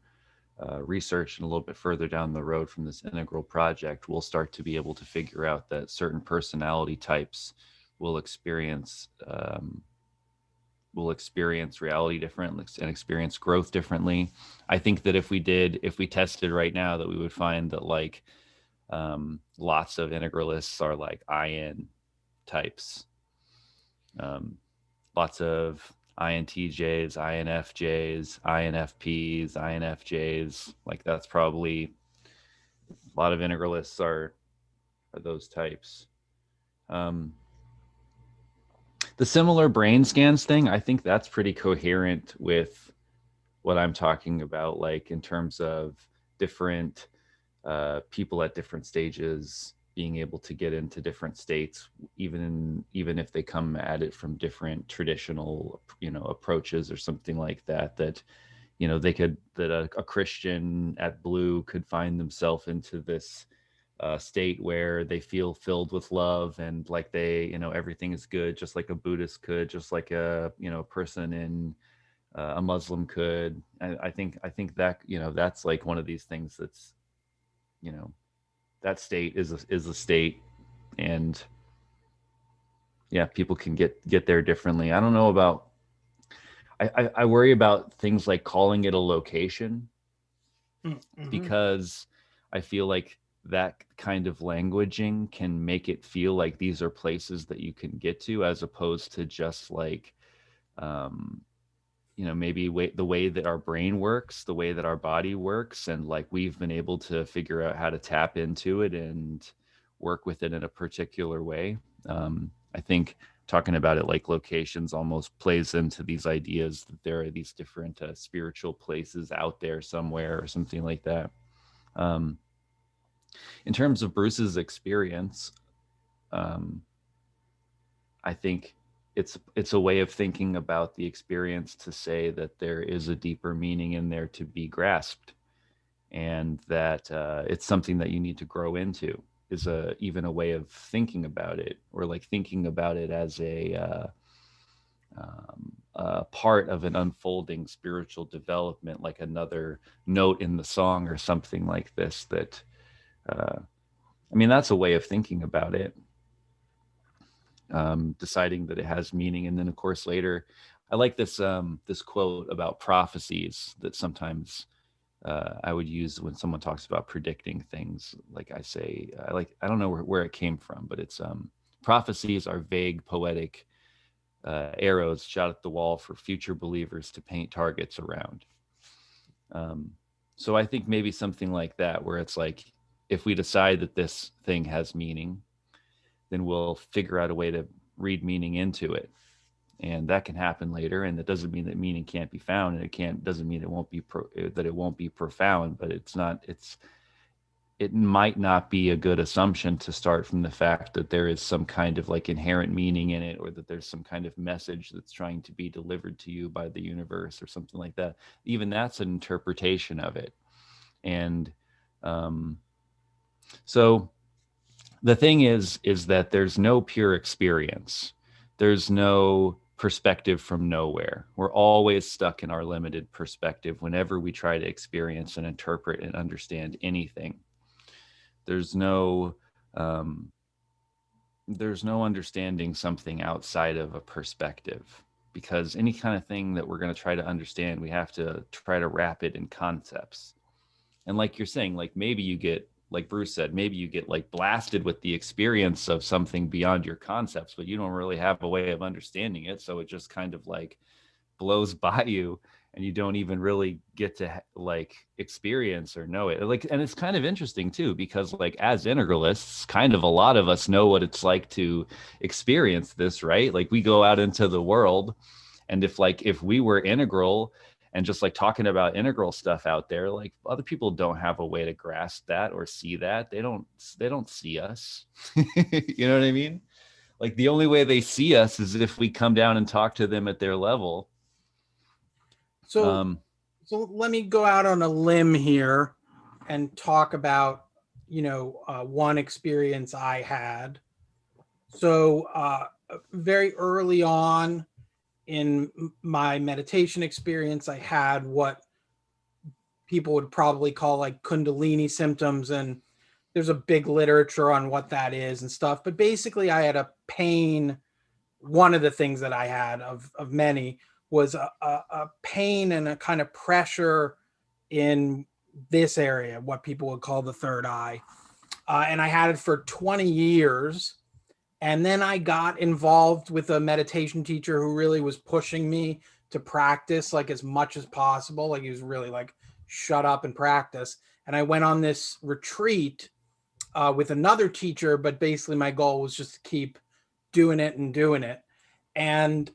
research and a little bit further down the road from this integral project, we'll start to be able to figure out that certain personality types will experience reality differently and experience growth differently. I think that if we tested right now, that we would find that like lots of integralists are like IN types, um, lots of INTJs, INFJs, INFPs, INFJs. Like that's probably a lot of integralists are those types. Um, the similar brain scans thing, I think that's pretty coherent with what I'm talking about, like in terms of different people at different stages being able to get into different states, even if they come at it from different traditional, approaches or something like that. That a Christian at Blue could find themselves into this state where they feel filled with love and like everything is good, just like a Buddhist could, just like a person in a Muslim could. I think that that's like one of these things that's you know that state is a state, and yeah, people can get there differently. I don't know about. I worry about things like calling it a location, Mhm. because I feel like that kind of languaging can make it feel like these are places that you can get to, as opposed to just like um, maybe the way that our brain works, the way that our body works, and like we've been able to figure out how to tap into it and work with it in a particular way. I think talking about it like locations almost plays into these ideas that there are these different spiritual places out there somewhere or something like that. Um, in terms of Bruce's experience, um, I think it's a way of thinking about the experience to say that there is a deeper meaning in there to be grasped, and that it's something that you need to grow into. Is even a way of thinking about it, or like thinking about it as part of an unfolding spiritual development, like another note in the song or something like this. That I mean, that's a way of thinking about it. Deciding that it has meaning, and then of course later, I like this quote about prophecies that sometimes I would use when someone talks about predicting things. Like I say, I don't know where it came from, but it's prophecies are vague, poetic arrows shot at the wall for future believers to paint targets around. Um, so I think maybe something like that, where it's like, if we decide that this thing has meaning, then we'll figure out a way to read meaning into it. And that can happen later, and that doesn't mean that meaning can't be found, and it can't doesn't mean it won't be that it won't be profound, but it might not be a good assumption to start from the fact that there is some kind of like inherent meaning in it, or that there's some kind of message that's trying to be delivered to you by the universe or something like that. Even that's an interpretation of it. And um, so the thing is that there's no pure experience. There's no perspective from nowhere. We're always stuck in our limited perspective whenever we try to experience and interpret and understand anything. There's no um, there's no understanding something outside of a perspective, because any kind of thing that we're going to try to understand, we have to try to wrap it in concepts. And like you're saying, like maybe you get, like Bruce said, maybe you get like blasted with the experience of something beyond your concepts, but you don't really have a way of understanding it, so it just kind of like blows by you, and you don't even really get to like experience or know it. Like, and it's kind of interesting too, because like as integralists, kind of a lot of us know what it's like to experience this, right? Like we go out into the world, and if we were integral and just like talking about integral stuff out there, like other people don't have a way to grasp that or see that. They don't see us. You know what I mean? Like the only way they see us is if we come down and talk to them at their level. So, um so let me go out on a limb here and talk about, one experience I had. So, very early on in my meditation experience, I had what people would probably call like Kundalini symptoms. And there's a big literature on what that is and stuff. But basically, I had a pain. One of the things that I had of many was a pain and a kind of pressure in this area, what people would call the third eye. And I had it for 20 years. And then I got involved with a meditation teacher who really was pushing me to practice like as much as possible. Like he was really like, shut up and practice. And I went on this retreat with another teacher, but basically my goal was just to keep doing it and doing it. And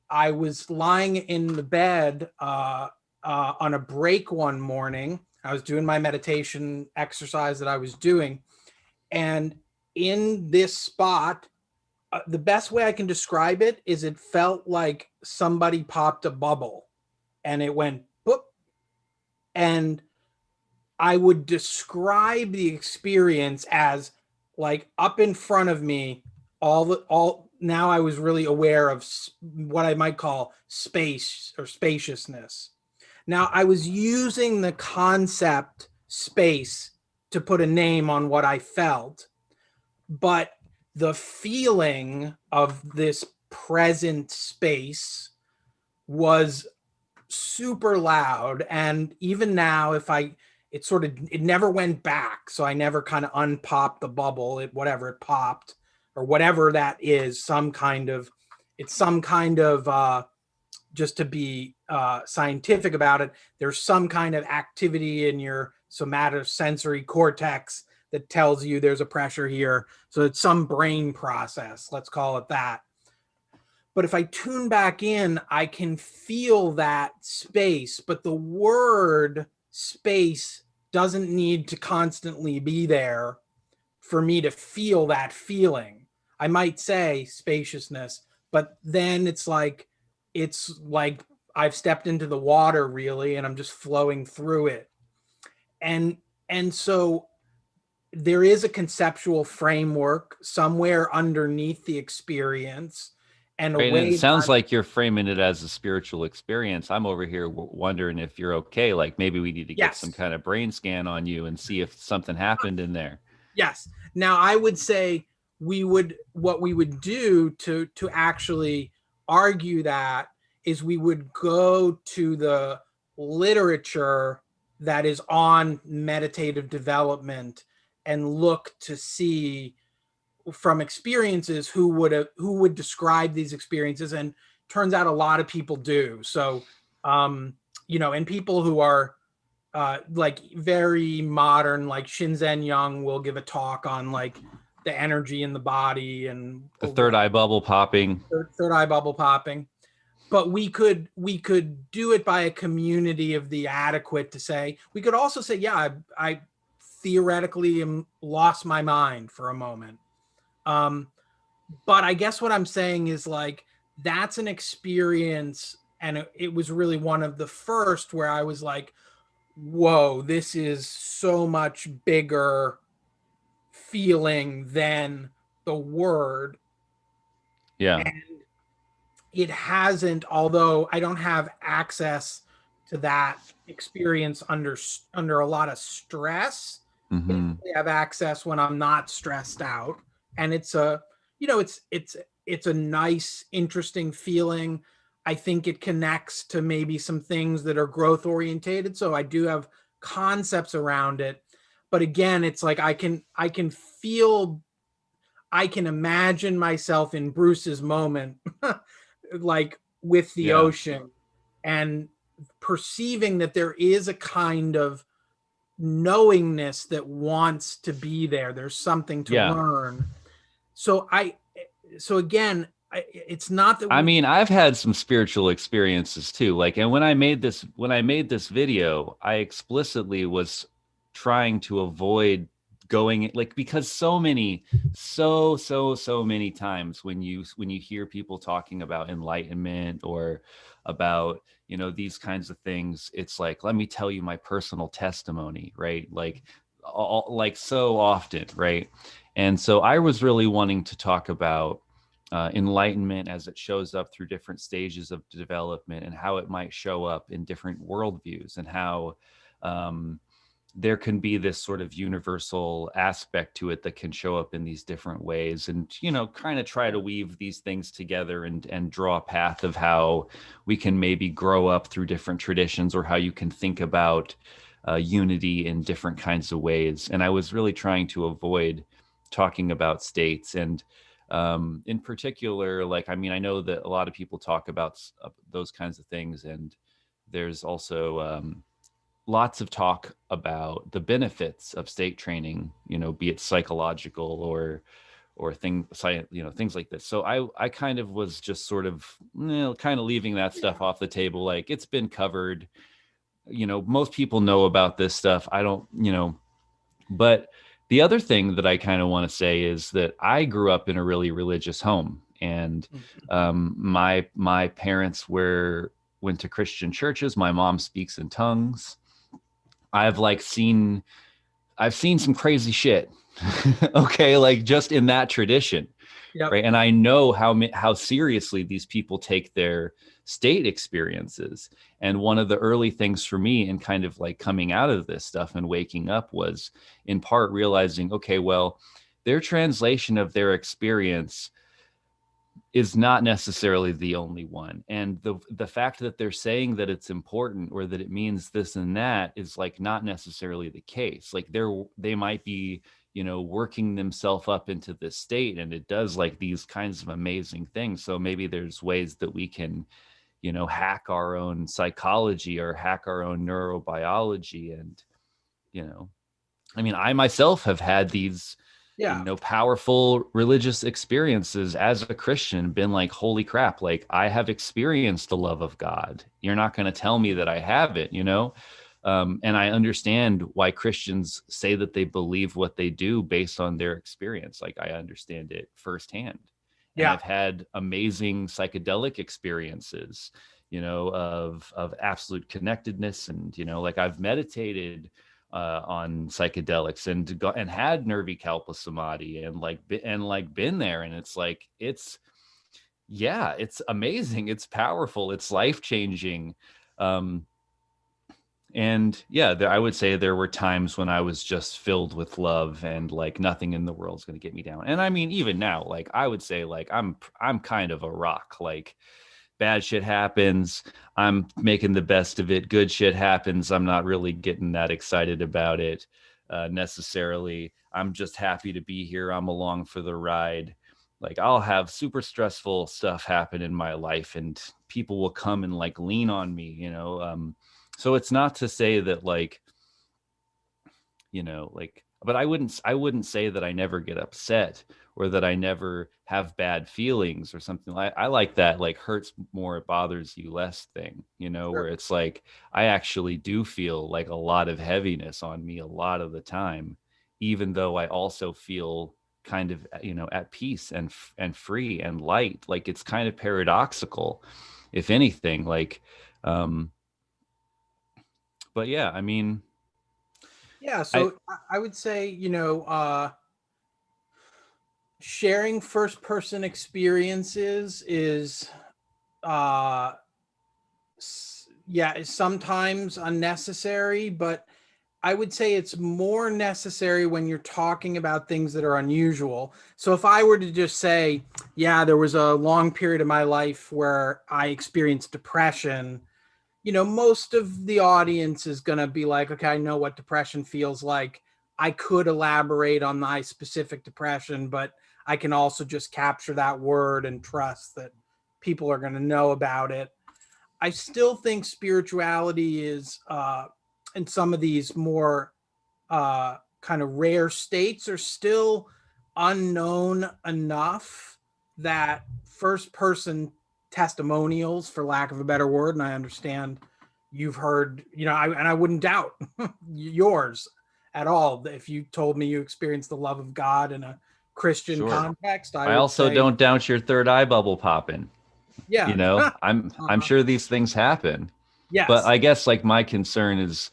I was lying in the bed on a break one morning. I was doing my meditation exercise that I was doing. And in this spot, the best way I can describe it is it felt like somebody popped a bubble and it went boop. And I would describe the experience as like up in front of me, all now I was really aware of what I might call space or spaciousness. Now I was using the concept space to put a name on what I felt, but the feeling of this present space was super loud. And even now, it never went back. So I never kind of unpopped the bubble, whatever it popped or whatever that is, it's some kind of, just to be scientific about it, there's some kind of activity in your somatosensory cortex that tells you there's a pressure here. So it's some brain process, let's call it that. But if I tune back in, I can feel that space. But the word space doesn't need to constantly be there for me to feel that feeling. I might say spaciousness, but then it's like I've stepped into the water really, and I'm just flowing through it. And and so there is a conceptual framework somewhere underneath the experience. and a Right, and it way sounds that like you're framing it as a spiritual experience. I'm over here wondering if you're okay. Like maybe we need to get some yes, kind of brain scan on you and see if something happened in there. yes. Now I would say what we would do to actually argue that is we would go to the literature that is on meditative development and look to see from experiences who would describe these experiences, and turns out a lot of people do. So and people who are like very modern, like Shinzen Young will give a talk on like the energy in the body and The third eye bubble popping. third eye bubble popping. But we could do it by a community of the adequate to say. We could also say, yeah, I theoretically lost my mind for a moment. Um, but I guess what I'm saying is like that's an experience, and it was really one of the first where I was like, whoa, this is so much bigger feeling than the word. Yeah. And it hasn't, although I don't have access to that experience under a lot of stress. Mm-hmm. I have access when I'm not stressed out, and it's a it's a nice, interesting feeling. I think it connects to maybe some things that are growth orientated, so I do have concepts around it. But again, it's like I can feel, I can imagine myself in Bruce's moment, like with the Yeah. ocean, and perceiving that there is a kind of knowingness that wants to be there. There's something to Yeah. learn. So again, it's not that I we, mean, I've had some spiritual experiences too. Like, and when I made this video, I explicitly was trying to avoid going like because so many times when you hear people talking about enlightenment or about these kinds of things, it's like, let me tell you my personal testimony, right? Like like so often, right? And so I was really wanting to talk about enlightenment as it shows up through different stages of development and how it might show up in different worldviews, and how um, there can be this sort of universal aspect to it that can show up in these different ways, and kind of try to weave these things together and draw a path of how we can maybe grow up through different traditions, or how you can think about unity in different kinds of ways. And I was really trying to avoid talking about states. And in particular, like, I mean, I know that a lot of people talk about those kinds of things, and there's also lots of talk about the benefits of state training, be it psychological or things like this. So I kind of was just sort of kind of leaving that stuff off the table. Like, it's been covered. Most people know about this stuff. I don't, but the other thing that I kind of want to say is that I grew up in a really religious home, and my parents went to Christian churches. My mom speaks in tongues. I've like seen I've seen some crazy shit. Okay, like just in that tradition, yep, right? And I know how seriously these people take their state experiences. And one of the early things for me in kind of like coming out of this stuff and waking up was in part realizing, okay, well, their translation of their experience is not necessarily the only one. And the fact that they're saying that it's important or that it means this and that is like not necessarily the case. Like they might be, working themselves up into this state, and it does like these kinds of amazing things. So maybe there's ways that we can, hack our own psychology or hack our own neurobiology. And, I mean, I myself have had these yeah, powerful religious experiences as a Christian, been like, holy crap, like I have experienced the love of God. You're not going to tell me that I haven't. And I understand why Christians say that they believe what they do based on their experience. Like, I understand it firsthand. And yeah, I've had amazing psychedelic experiences, of absolute connectedness. And, like I've meditated on psychedelics and had nirvikalpa samadhi and like been there. And it's like, Yeah, it's amazing. It's powerful. It's life-changing. Um, and yeah, I would say there were times when I was just filled with love and like nothing in the world's going to get me down. And I mean, even now, like I would say like I'm kind of a rock. Like bad shit happens, I'm making the best of it. Good shit happens, I'm not really getting that excited about it necessarily. I'm just happy to be here. I'm along for the ride. Like I'll have super stressful stuff happen in my life and people will come and like lean on me, so it's not to say that like, like, but I wouldn't say that I never get upset or that I never have bad feelings or something. Like I like that like hurts more, it bothers you less thing, where Sure. it's like I actually do feel like a lot of heaviness on me a lot of the time, even though I also feel kind of, at peace and free and light. Like it's kind of paradoxical, if anything. Like, um, but yeah, I mean, Yeah, I so I would say, sharing first person experiences is uh yeah, is sometimes unnecessary, but I would say it's more necessary when you're talking about things that are unusual. So if I were to just say, yeah, there was a long period of my life where I experienced depression, most of the audience is going to be like, okay, I know what depression feels like. I could elaborate on my specific depression, but I can also just capture that word and trust that people are going to know about it. I still think spirituality is, in some of these more kind of rare states, are still unknown enough that first person testimonials, for lack of a better word, and I understand you've heard, and I wouldn't doubt yours at all. If you told me you experienced the love of God in a Christian sure. context, I I would also say, don't doubt your third eye bubble popping. yeah. I'm sure these things happen. But Yes. I guess like my concern is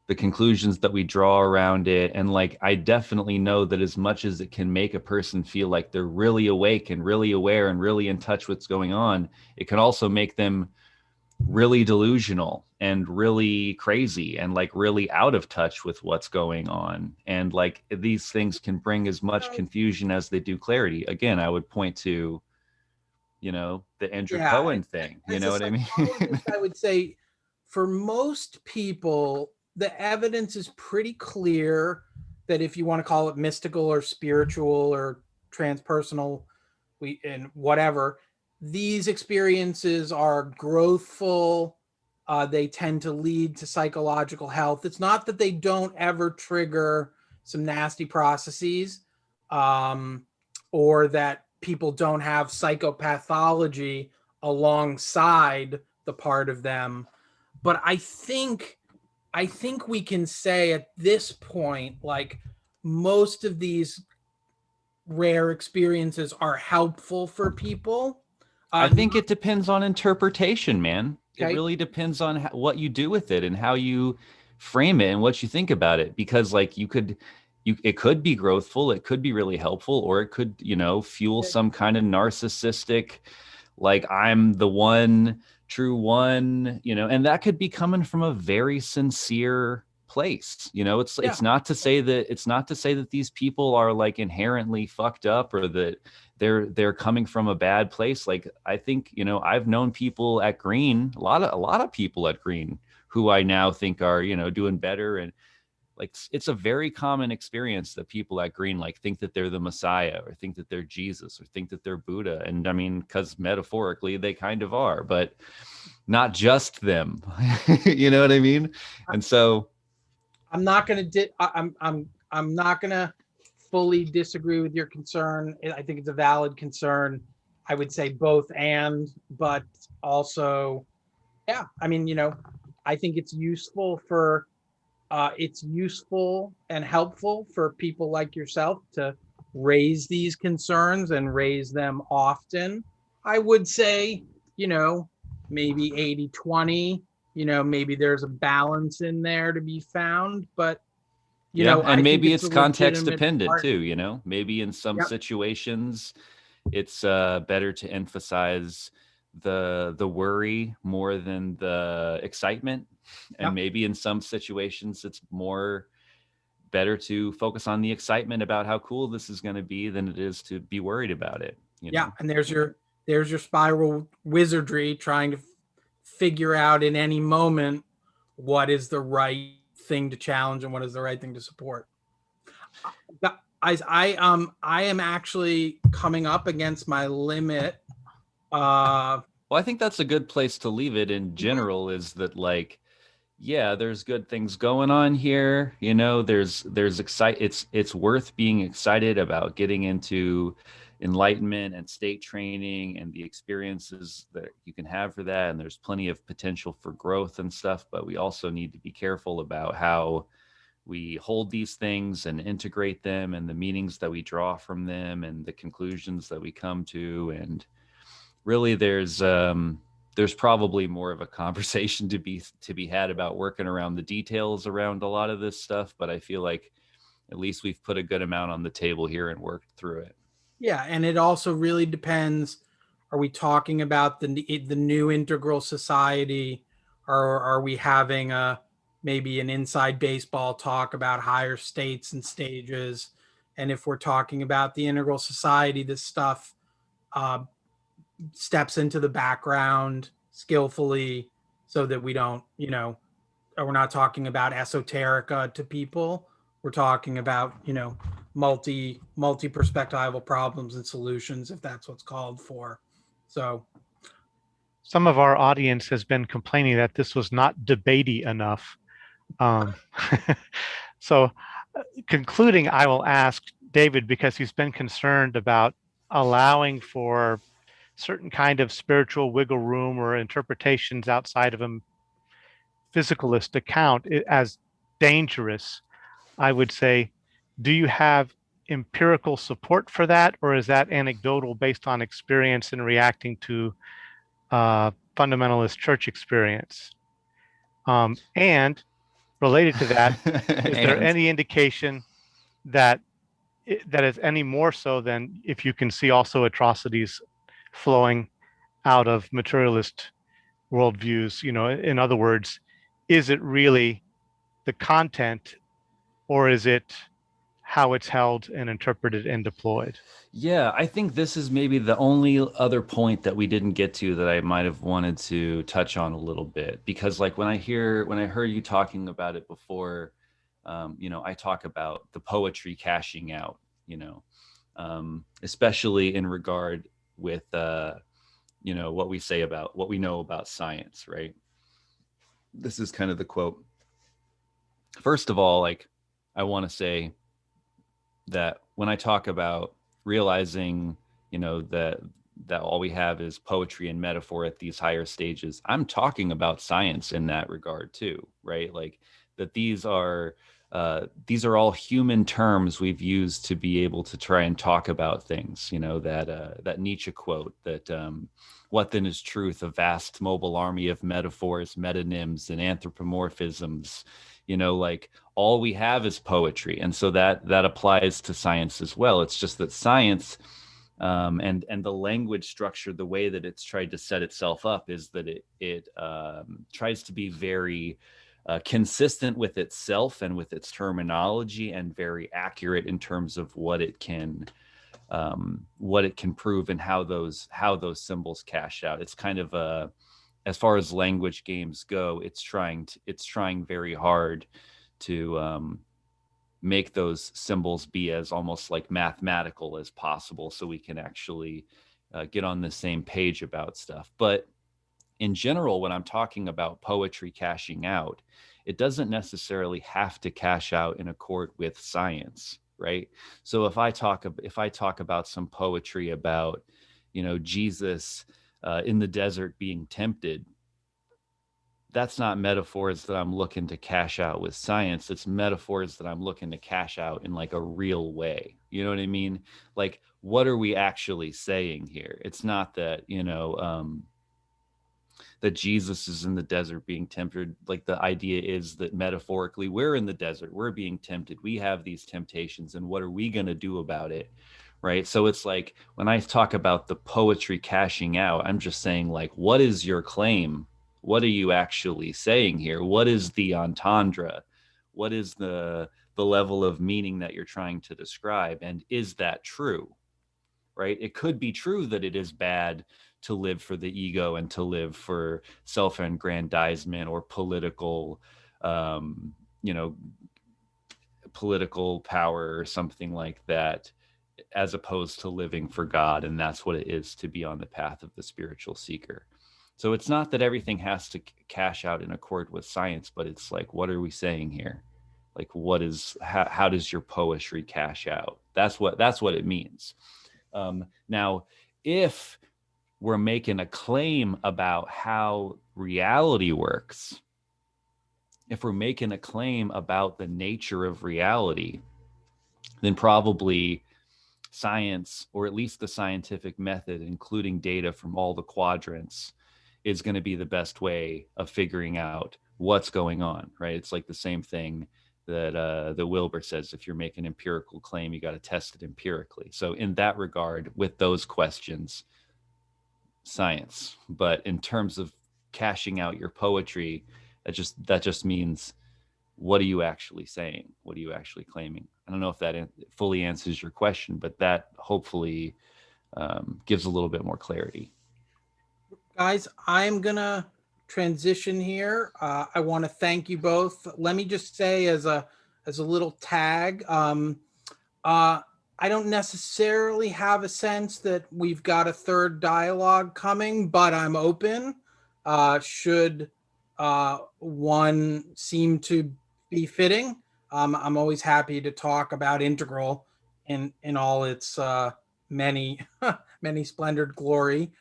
the conclusions that we draw around it. And like I definitely know that as much as it can make a person feel like they're really awake and really aware and really in touch with what's going on, it can also make them really delusional and really crazy and like really out of touch with what's going on. And like these things can bring as much So, confusion as they do clarity. Again, I would point to, the Andrew yeah. Cohen thing. You As a know what I mean? psychologist, I would say for most people, the evidence is pretty clear that if you want to call it mystical or spiritual or transpersonal, and whatever, these experiences are growthful. They tend to lead to psychological health. It's not that they don't ever trigger some nasty processes, um, or that people don't have psychopathology alongside the part of them. But I think we can say at this point, like, most of these rare experiences are helpful for people. I Uh, think it depends on interpretation, man. It okay. really depends on what you do with it and how you frame it and what you think about it. Because like it could be growthful, it could be really helpful, or it could, fuel some kind of narcissistic, like I'm the one true one, and that could be coming from a very sincere place. It's Yeah. not to say that these people are like inherently fucked up or that they're coming from a bad place. Like I think, I've known people at Green, a lot of people at Green who I now think are, doing better. And like it's a very common experience that people at Green like think that they're the Messiah or think that they're Jesus or think that they're Buddha. And I mean, because metaphorically they kind of are, but not just them. You know what I mean? And so I'm not going to I'm not going to fully disagree with your concern. I think it's a valid concern. I would say both and, but also, yeah, I mean, I think it's useful and helpful for people like yourself to raise these concerns and raise them often. I would say, maybe 80-20. Maybe there's a balance in there to be found, but yeah, I and think maybe it's it's a context legitimate dependent part. too, maybe in some Yep. situations it's better to emphasize the worry more than the excitement, and Yep. maybe in some situations it's more better to focus on the excitement about how cool this is going to be than it is to be worried about it, you Yeah, know. and there's your spiral wizardry trying to figure out in any moment what is the right thing to challenge and what is the right thing to support. I am actually coming up against my limit. Well, I think that's a good place to leave it in general, is that, like, yeah, there's good things going on here. You know, there's it's worth being excited about getting into enlightenment and state training and the experiences that you can have for that. And there's plenty of potential for growth and stuff, but we also need to be careful about how we hold these things and integrate them, and the meanings that we draw from them, and the conclusions that we come to. And really, there's probably more of a conversation to be had about working around the details around a lot of this stuff, but I feel like at least we've put a good amount on the table here and worked through it. Yeah, and it also really depends. Are we talking about the new integral society, or are we having a maybe an inside baseball talk about higher states and stages? And if we're talking about the integral society, this stuff uh, steps into the background skillfully so that we don't, we're not talking about esoterica to people. We're talking about, multi perspectival problems and solutions, if that's what's called for. So Some of our audience has been complaining that this was not debatey enough. Um, so, concluding, I will ask David, because he's been concerned about allowing for certain kind of spiritual wiggle room or interpretations outside of a physicalist account as dangerous. I would say, do you have empirical support for that, or is that anecdotal based on experience and reacting to fundamentalist church experience? And related to that, is there And any indication that that is any more so than if you can see also atrocities flowing out of materialist worldviews? In other words, is it really the content, or is it how it's held and interpreted and deployed? yeah, I think this is maybe the only other point that we didn't get to that I might have wanted to touch on a little bit, because like when I heard you talking about it before, I talk about the poetry cashing out, especially in regard with what we say about what we know about science, right? This is kind of the quote. First of all, like, I want to say that when I talk about realizing, that all we have is poetry and metaphor at these higher stages, I'm talking about science in that regard too, right? Like, that these are all human terms we've used to be able to try and talk about things. That Nietzsche quote that what then is truth? A vast mobile army of metaphors, metonyms, and anthropomorphisms. Like, all we have is poetry, and so that applies to science as well. It's just that science, and the language structure, the way that it's tried to set itself up, is that it tries to be very consistent with itself and with its terminology, and very accurate in terms of what it can prove, and how those symbols cash out. It's kind of as far as language games go, it's trying very hard to make those symbols be as almost like mathematical as possible, so we can actually get on the same page about stuff. But in general, when I'm talking about poetry cashing out, it doesn't necessarily have to cash out in accord with science, right? So if I talk about some poetry about, Jesus in the desert being tempted, that's not metaphors that I'm looking to cash out with science. It's metaphors that I'm looking to cash out in like a real way. You know what I mean? Like, what are we actually saying here? It's not that, that Jesus is in the desert being tempted. Like, the idea is that metaphorically we're in the desert, we're being tempted, we have these temptations, and what are we going to do about it? right? So it's like when I talk about the poetry cashing out, I'm just saying, like, what is your claim? What are you actually saying here? What is the entendre? What is the level of meaning that you're trying to describe? And is that true? Right? It could be true that it is bad to live for the ego and to live for self-aggrandizement or political, um, you know, political power or something like that, as opposed to living for God. And that's what it is to be on the path of the spiritual seeker. So it's not that everything has to cash out in accord with science, but it's like, what are we saying here? Like, what is, how does your poetry cash out? That's what it means. Now, if we're making a claim about how reality works, if we're making a claim about the nature of reality, then probably science, or at least the scientific method, including data from all the quadrants, is going to be the best way of figuring out what's going on, right? It's like the same thing that Wilbur says: if you're making an empirical claim, you got to test it empirically. So in that regard, with those questions, science. But in terms of cashing out your poetry, that just means, what are you actually saying? What are you actually claiming? I don't know if that fully answers your question, but that hopefully gives a little bit more clarity. Guys, I'm gonna transition here. I want to thank you both. Let me just say, as a little tag, uh, I don't necessarily have a sense that we've got a third dialogue coming, but I'm open. Should one seem to be fitting, I'm always happy to talk about Integral in all its many many splendored glory.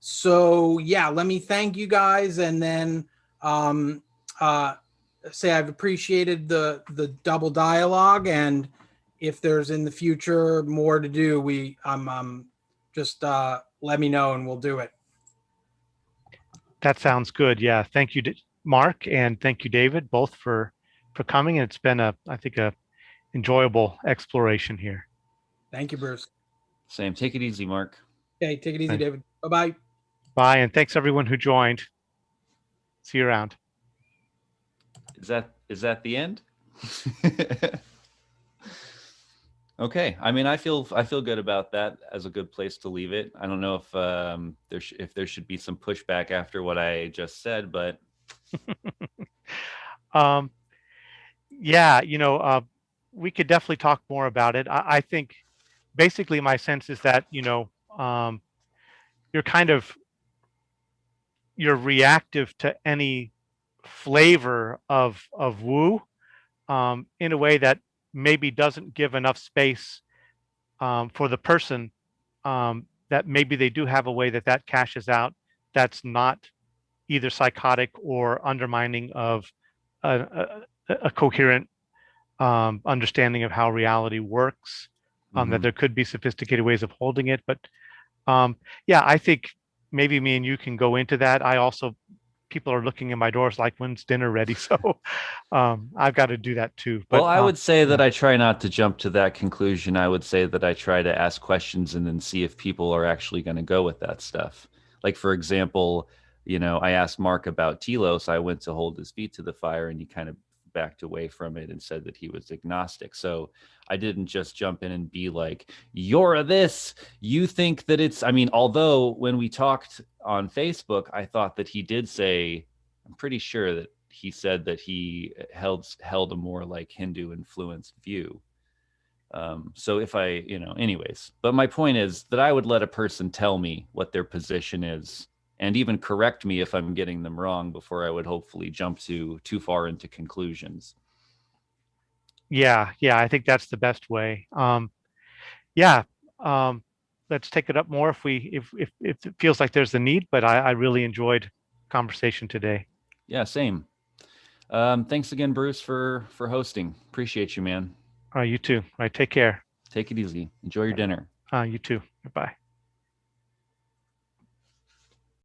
So yeah, let me thank you guys, and then um, uh, say I've appreciated the double dialogue, and if there's in the future more to do, just let me know and we'll do it. That sounds good. Yeah. Thank you, Mark, and thank you, David, both for coming. And it's been I think, a enjoyable exploration here. Thank you, Bruce. Same. Take it easy, Mark. Okay, take it easy, Right. David. Bye bye. Bye, and thanks everyone who joined. See you around. Is that the end? Okay. I mean, I feel good about that as a good place to leave it. I don't know if if there should be some pushback after what I just said, but um, yeah, we could definitely talk more about it. I think basically my sense is that you're kind of you're reactive to any flavor of woo, in a way that maybe doesn't give enough space for the person, that maybe they do have a way that cashes out, that's not either psychotic or undermining of a coherent understanding of how reality works. That there could be sophisticated ways of holding it, but yeah, I think maybe me and you can go into that. I also, people are looking in my doors like, when's dinner ready? So I've got to do that too. well, But I would say that yeah, I try not to jump to that conclusion. I would say that I try to ask questions and then see if people are actually going to go with that stuff. Like, for example, I asked Mark about telos. I went to hold his feet to the fire, and he kind of backed away from it and said that he was agnostic. So I didn't just jump in and be like, "You're a this. You think that it's." I mean, although when we talked on Facebook, I thought that he did say, I'm pretty sure that he said that he held a more like Hindu influenced view. So if anyways, but my point is that I would let a person tell me what their position is, and even correct me if I'm getting them wrong, before I would hopefully jump too far into conclusions. yeah, I think that's the best way. Yeah, um, let's take it up more if it feels like there's a need. But I really enjoyed conversation today. Yeah, same. Thanks again, Bruce, for hosting. Appreciate you, man. You too. All right, take care. Take it easy. Enjoy your dinner. You too. Bye.